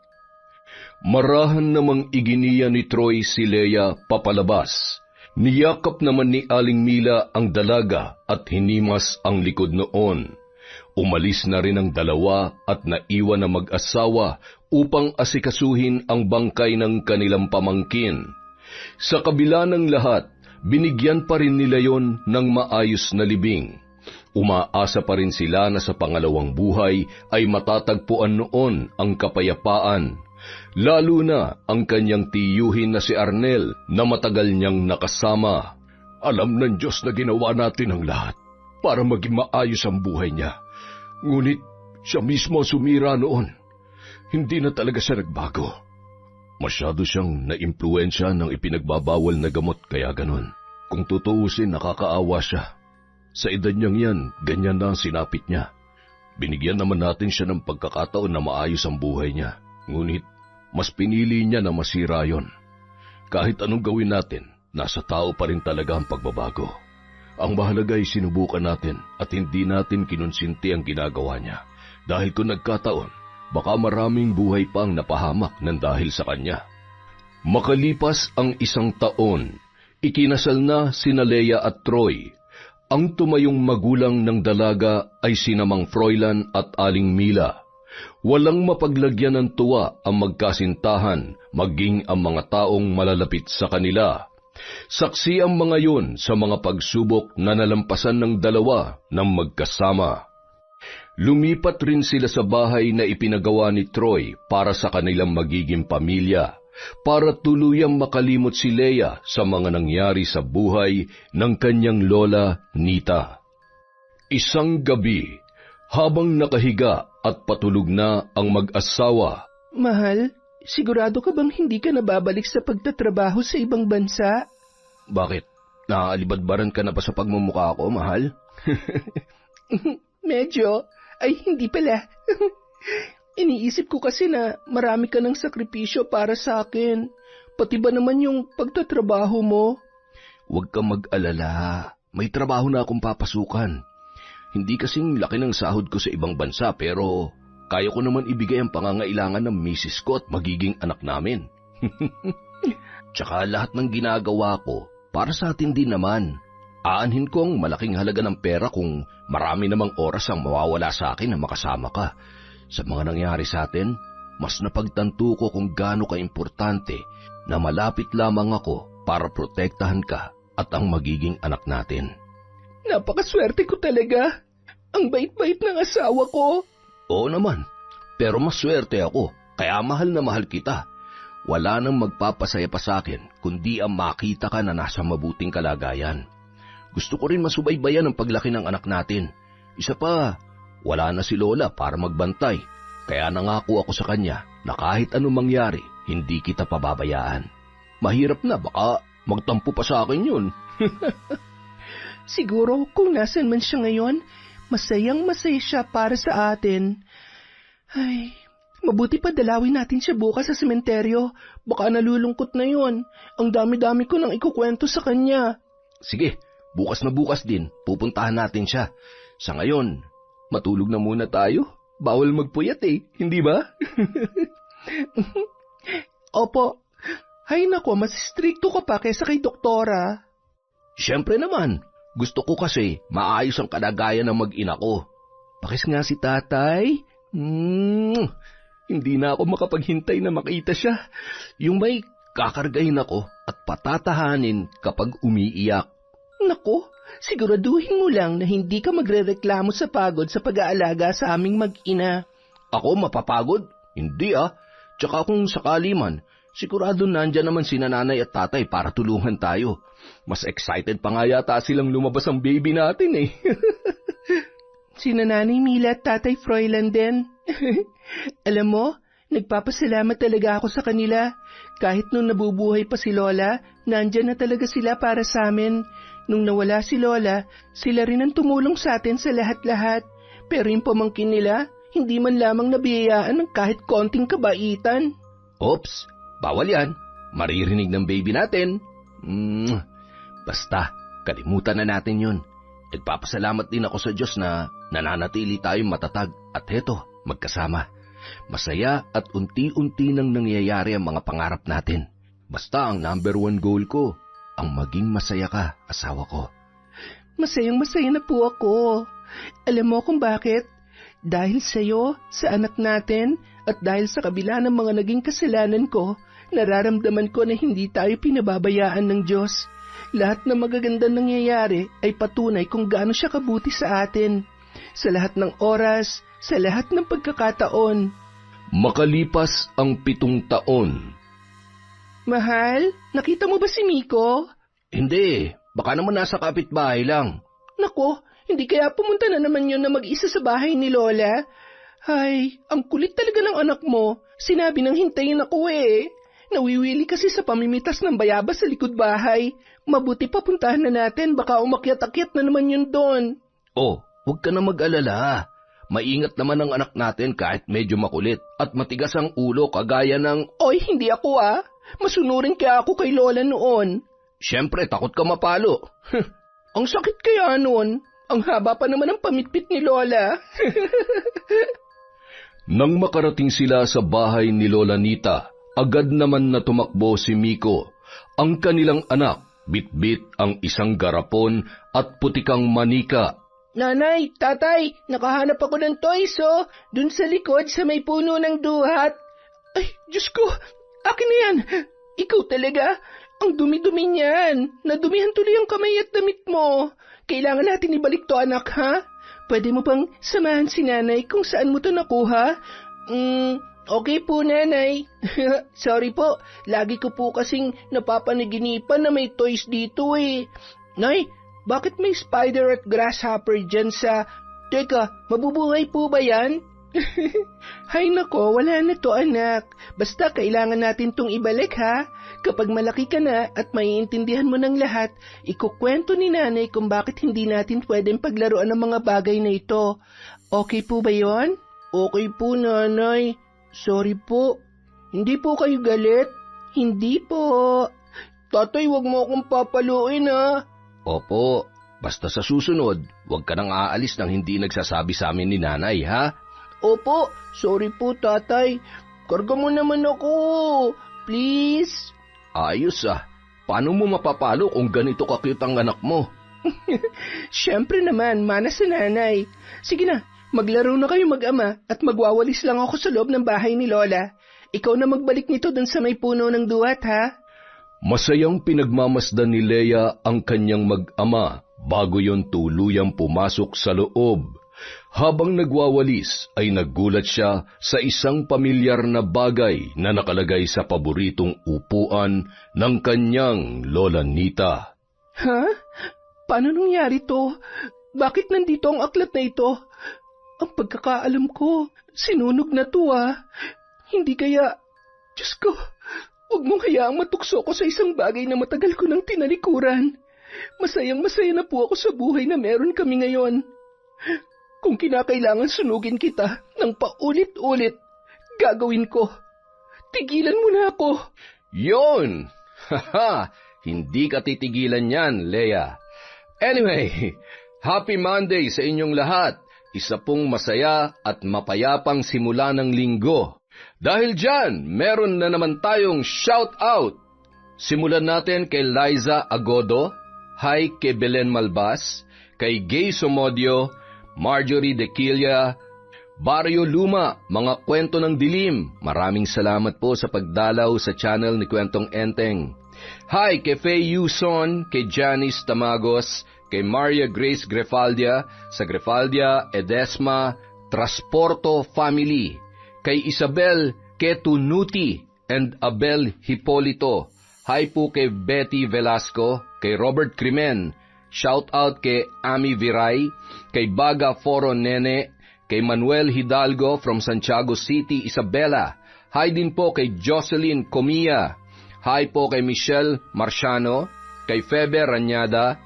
Speaker 3: Marahan namang iginiya ni Troy si Leia papalabas. Niyakap naman ni Aling Mila ang dalaga at hinimas ang likod noon. Umalis na rin ang dalawa at naiwan na mag-asawa upang asikasuhin ang bangkay ng kanilang pamangkin. Sa kabila ng lahat, binigyan pa rin nila yon ng maayos na libing. Umaasa pa rin sila na sa pangalawang buhay ay matatagpuan noon ang kapayapaan, lalo na ang kanyang tiyuhin na si Arnel na matagal niyang nakasama.
Speaker 4: Alam ng Diyos na ginawa natin ang lahat para maging maayos ang buhay niya. Ngunit siya mismo sumira noon. Hindi na talaga siya nagbago.
Speaker 3: Masyado siyang naimpluwensya ng ipinagbabawal na gamot kaya ganun. Kung tutuusin, nakakaawa siya. Sa edad niyang yan, ganyan na ang sinapit niya. Binigyan naman natin siya ng pagkakataon na maayos ang buhay niya. Ngunit, mas pinili niya na masira yon. Kahit anong gawin natin, nasa tao pa rin talaga ang pagbabago. Ang mahalaga ay sinubukan natin at hindi natin kinonsinti ang ginagawa niya. Dahil kung nagkataon, baka maraming buhay pang napahamak ng dahil sa kanya. Makalipas ang 1 taon, ikinasal na sina Leia at Troy. Ang tumayong magulang ng dalaga ay sina Mang Froilan at Aling Mila. Walang mapaglagyan ng tuwa ang magkasintahan, maging ang mga taong malalapit sa kanila. Saksi ang mga yun sa mga pagsubok na nalampasan ng dalawa ng magkasama. Lumipat rin sila sa bahay na ipinagawa ni Troy para sa kanilang magiging pamilya, para tuluyang makalimot si Leia sa mga nangyari sa buhay ng kanyang lola, Nita. Isang gabi, habang nakahiga at patulog na ang mag-asawa.
Speaker 1: Mahal, sigurado ka bang hindi ka nababalik sa pagtatrabaho sa ibang bansa?
Speaker 3: Bakit? Naaalibadbaran ka na ba sa pagmumukha ko, mahal?
Speaker 1: Medyo. Ay, hindi pala. Iniisip ko kasi na marami ka ng sakripisyo para sa akin. Pati ba naman yung pagtatrabaho mo?
Speaker 3: Huwag kang mag-alala. May trabaho na akong papasukan. Hindi kasing laki ng sahod ko sa ibang bansa pero kaya ko naman ibigay ang pangangailangan ng misis ko at magiging anak namin. Tsaka lahat ng ginagawa ko para sa atin din naman. Aanhin ko ang malaking halaga ng pera kung marami namang oras ang mawawala sa akin na makasama ka. Sa mga nangyari sa atin, mas napagtanto ko kung gaano ka-importante na malapit lamang ako para protektahan ka at ang magiging anak natin.
Speaker 1: Napakaswerte ko talaga. Ang bait-bait ng asawa ko.
Speaker 3: Oo naman, pero mas swerte ako, kaya mahal na mahal kita. Wala nang magpapasaya pa sa akin kundi ang makita ka na nasa mabuting kalagayan. Gusto ko rin masubaybayan ang paglaki ng anak natin. Isa pa, wala na si Lola para magbantay, kaya nangako ako sa kanya na kahit anong mangyari, hindi kita pababayaan. Mahirap na, baka magtampo pa sa akin yun.
Speaker 1: Siguro kung nasan man siya ngayon, masayang masaya siya para sa atin. Ay, mabuti pa dalawin natin siya bukas sa sementeryo. Baka nalulungkot na yun. Ang dami-dami ko nang ikukwento sa kanya.
Speaker 3: Sige, bukas na bukas din, pupuntahan natin siya. Sa ngayon, matulog na muna tayo. Bawal magpuyat hindi ba?
Speaker 1: Opo. Hay nako, mas stricto ka pa kaysa kay doktora.
Speaker 3: Siyempre naman, gusto ko kasi maayos ang kalagayan ng mag-ina ko.
Speaker 1: Pakis nga si tatay.
Speaker 3: Hindi na ako makapaghintay na makita siya. Yung may kakargahin ako at patatahanin kapag umiiyak.
Speaker 1: Nako, siguraduhin mo lang na hindi ka magrereklamo sa pagod sa pag-aalaga sa aming mag-ina.
Speaker 3: Ako mapapagod? Hindi Tsaka kung sakali man, sigurado nandyan naman si nanay at tatay para tulungan tayo. Mas excited pa nga yata silang lumabas ang baby natin
Speaker 1: Si Nanay Mila at Tatay Froilan din. Alam mo, nagpapasalamat talaga ako sa kanila. Kahit nung nabubuhay pa si Lola, nandyan na talaga sila para sa amin. Nung nawala si Lola, sila rin ang tumulong sa atin sa lahat-lahat. Pero yung pamangkin nila, hindi man lamang nabiyayaan ng kahit konting kabaitan.
Speaker 3: Oops, bawal yan. Maririnig ng baby natin. Basta, kalimutan na natin yun. Nagpapasalamat din ako sa Diyos na nananatili tayong matatag at heto, magkasama. Masaya at unti-unti nang nangyayari ang mga pangarap natin. Basta ang number 1 goal ko, ang maging masaya ka, asawa ko.
Speaker 1: Masayang-masaya na po ako. Alam mo kung bakit? Dahil sa'yo, sa anak natin, at dahil sa kabila ng mga naging kasalanan ko, nararamdaman ko na hindi tayo pinababayaan ng Diyos. Lahat ng magagandang nangyayari ay patunay kung gaano siya kabuti sa atin. Sa lahat ng oras, sa lahat ng pagkakataon.
Speaker 3: Makalipas ang 7 taon.
Speaker 1: Mahal, nakita mo ba si Miko?
Speaker 3: Hindi, baka naman nasa kapitbahay lang.
Speaker 1: Nako, hindi kaya pumunta na naman yun na mag-isa sa bahay ni Lola? Ay, ang kulit talaga ng anak mo. Sinabi nang hintayin ako Nawiwili kasi sa pamimitas ng bayabas sa likod bahay. Mabuti pa puntahan na natin, baka umakyat-akyat na naman yun doon.
Speaker 3: Oh, huwag ka na mag-alala. Maingat naman ang anak natin kahit medyo makulit at matigas ang ulo kagaya ng...
Speaker 1: Oy, hindi ako Masunurin kaya ako kay Lola noon.
Speaker 3: Siyempre, takot ka mapalo.
Speaker 1: Ang sakit kaya noon. Ang haba pa naman ang pamitpit ni Lola.
Speaker 3: Nang makarating sila sa bahay ni Lola Nita, agad naman na tumakbo si Miko. Ang kanilang anak, bitbit ang isang garapon at putikang manika.
Speaker 1: Nanay, tatay, nakahanap ako ng toys dun sa likod sa may puno ng duhat. Ay, Diyos ko, akin na yan. Ikaw talaga, ang dumi-dumi niyan. Nadumihan tuloy ang kamay at damit mo. Kailangan natin ibalik to, anak, ha? Pwede mo bang samahan si nanay kung saan mo to nakuha? Okay po, nanay. Sorry po, lagi ko po kasing napapanaginipan na may toys dito Nay, bakit may spider at grasshopper dyan sa... Teka, mabubuhay po ba yan? Hay nako, wala na to, anak. Basta kailangan natin tong ibalik, ha? Kapag malaki ka na at maiintindihan mo ng lahat, ikukwento ni nanay kung bakit hindi natin pwedeng paglaruan ng mga bagay na ito. Okay po ba yon? Okay po, nanay. Sorry po. Hindi po kayo galit? Hindi po. Tatay, wag mo akong papaluin ha.
Speaker 2: Opo, basta sa susunod, huwag ka nang aalis nang hindi nagsasabi sa amin ni nanay, ha?
Speaker 1: Opo, sorry po tatay. Karga mo naman ako. Please.
Speaker 2: Ayos paano mo mapapalo kung ganito ka-cute ang anak mo?
Speaker 1: Siyempre naman, mana sa nanay. Sige na, maglaro na kayo mag-ama at magwawalis lang ako sa loob ng bahay ni Lola. Ikaw na magbalik nito dun sa may puno ng duwat, ha?
Speaker 3: Masayang pinagmamasdan ni Leia ang kanyang mag-ama bago yon tuluyang pumasok sa loob. Habang nagwawalis ay nagulat siya sa isang pamilyar na bagay na nakalagay sa paboritong upuan ng kanyang Lola Nita.
Speaker 1: Ha? Paano nangyari to? Bakit nandito ang aklat na ito? Ang pagkakaalam ko, sinunog na to Hindi kaya... Diyos ko, huwag mong hayaang matukso ko sa isang bagay na matagal ko nang tinalikuran. Masayang-masaya na po ako sa buhay na meron kami ngayon. Kung kinakailangan sunugin kita ng paulit-ulit, gagawin ko. Tigilan mo na ako.
Speaker 2: Yon! Haha! Hindi ka titigilan yan, Leia. Anyway, happy Monday sa inyong lahat. Isa pong masaya at mapayapang simula ng linggo. Dahil dyan, meron na naman tayong shout-out. Simulan natin kay Liza Agodo, hi kay Belen Malbas, kay Gay Somodio, Marjorie Dequilla, Barrio Luma, mga kwento ng dilim. Maraming salamat po sa pagdalaw sa channel ni Kwentong Enteng. Hi kay Faye Yuson, kay Janice Tamagos, kay Maria Grace Grefaldia, sa Grefaldia, Edesma, Transporto Family, kay Isabel Ketunuti and Abel Hipolito. Hi po kay Betty Velasco, kay Robert Crimen, shout out kay Ami Viray, kay Baga Foro Nene, kay Manuel Hidalgo from Santiago City, Isabela. Hi din po kay Jocelyn Comia. Hi po kay Michelle Marciano, kay Febe Ranyada,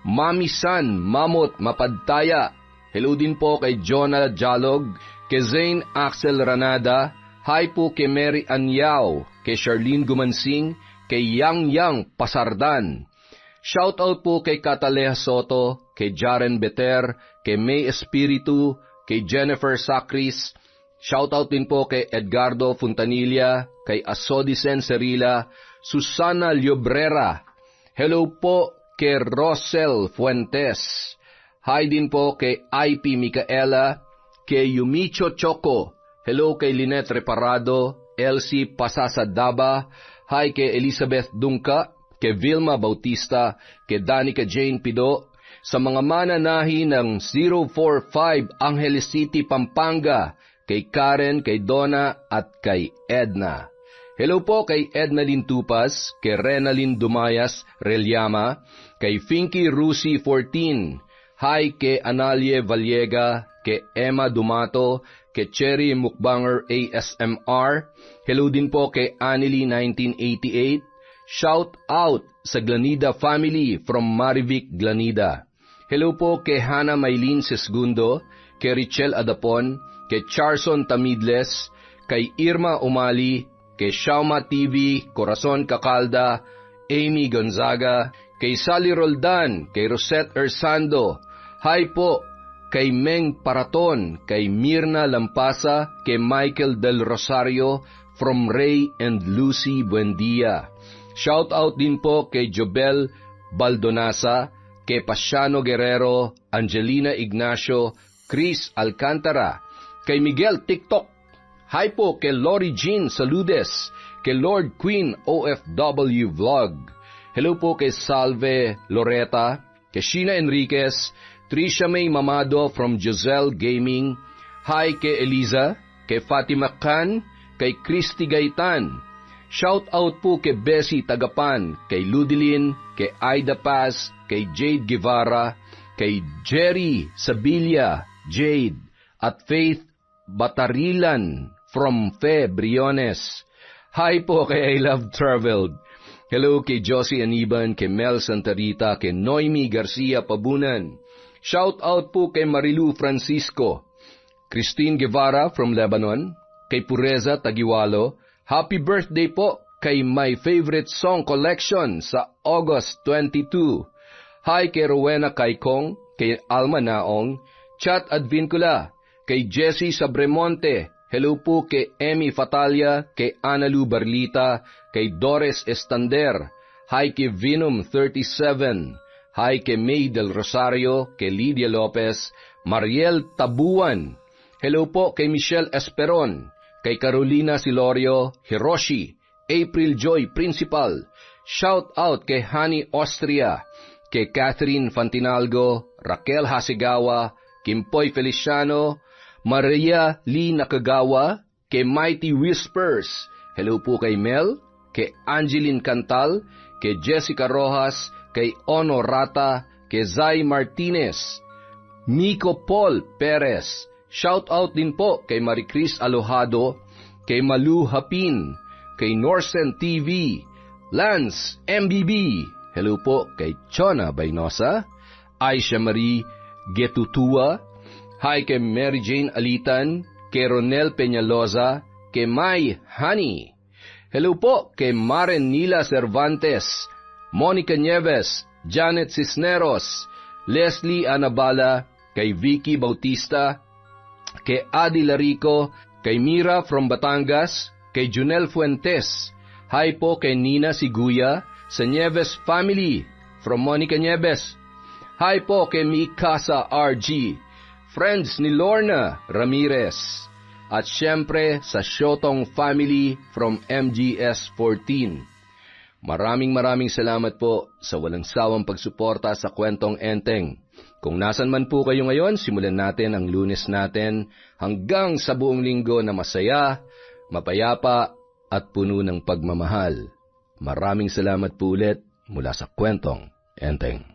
Speaker 2: Mami San Mamot Mapadtaya. Hello din po kay Jonah Jalog, kay Zane Axel Ranada. Hi po kay Mary Anyao, kay Charlene Gumansing, kay Yang Yang Pasardan. Shout out po kay Cataleja Soto, kay Jaren Beter, kay May Espiritu, kay Jennifer Sacris. Shout out din po kay Edgardo Fontanilla, kay Asodicen Cerila, Susana Llobrera. Hello po kay Rosel Fuentes. Hi din po kay IP Micaela, kay Yumicho Choco. Hello kay Lynette Reparado, Elsie Pasasadaba. Hi kay Elizabeth Dungka, kay Vilma Bautista, kay Danica Jane Pido, sa mga mananahi ng 045 Angeles City, Pampanga, kay Karen, kay Donna, at kay Edna. Hello po kay Edna Lintupas, kay Renalyn Dumayas Reliama, kay Finky Rusi 14, hi kay Analie Vallega, kay Emma Dumato, kay Cherry Mukbanger ASMR, hello din po kay Anily 1988, shout out sa Glanida family from Marivic, Glanida. Hello po kay Hannah Maylin Sesgundo, kay Richel Adapon, kay Charson Tamidles, kay Irma Umali, kay Shauma TV, Corazon Cacalda, Amy Gonzaga, kay Sally Roldan, kay Rosette Ersando. Hi po kay Meng Paraton, kay Mirna Lampasa, kay Michael Del Rosario from Ray and Lucy Buendia. Shout out din po kay Jobel Baldonasa, kay Pasiano Guerrero, Angelina Ignacio, Chris Alcantara, kay Miguel TikTok. Hi po kay Lori Jean Saludes, kay Lord Queen OFW Vlog. Hello po kay Salve Loreta, kay Sheena Enriquez, Trisha May Mamado from Giselle Gaming. Hi kay Eliza, kay Fatima Khan, kay Christy Gaitan. Shout out po kay Bessie Tagapan, kay Ludilin, kay Aida Paz, kay Jade Guevara, kay Jerry Sabilla, Jade, at Faith Batarilan from Fe Briones. Hi po kay I Love Traveled. Hello kay Josie Aniban, kay Mel Santarita, kay Noemi Garcia Pabunan. Shout out po kay Marilu Francisco, Christine Guevara from Lebanon, kay Pureza Tagiwalo. Happy birthday po
Speaker 3: kay My Favorite Song Collection sa August 22. Hi kay Rowena Kaikong, kay Alma Naong, Chat Advincula, kay Jessie Sabremonte, hello po kay Emmy Fatalia, kay Analu Barlita, kay Doris Estander, hi kay Venom 37, hi kay May del Rosario, kay Lydia Lopez, Mariel Tabuan, hello po kay Michelle Esperon, kay Carolina Silorio, Hiroshi, April Joy Principal, shout out kay Hani Austria, kay Catherine Fantinalgo, Raquel Hasegawa, Kimpoy Feliciano, Maria Lee Nakagawa, kay Mighty Whispers, hello po kay Mel, kay Angeline Cantal, kay Jessica Rojas, kay Ono Rata, kay Zay Martinez, Nico Paul Perez, shout out din po kay Maricris Alojado, kay Malu Hapin, kay Norsen TV, Lance MBB, hello po kay Chona Baynosa, Aisha Marie Getutua, hi kay Mary Jane Alitan, kay Ronel Peñaloza, kay May Honey. Hello po kay Maren Nila Cervantes, Monica Nieves, Janet Cisneros, Leslie Anabala, kay Vicky Bautista, kay Adi Larico, kay Mira from Batangas, kay Junel Fuentes. Hi po kay Nina Siguya, sa Nieves family, from Monica Nieves. Hi po kay Mikasa RG, friends ni Lorna Ramirez, at syempre sa Shotong family from MGS 14. Maraming salamat po sa walang sawang pagsuporta sa Kwentong Enteng. Kung nasan man po kayo ngayon, simulan natin ang Lunes natin hanggang sa buong linggo na masaya, mapayapa at puno ng pagmamahal. Maraming salamat po ulit mula sa Kwentong Enteng.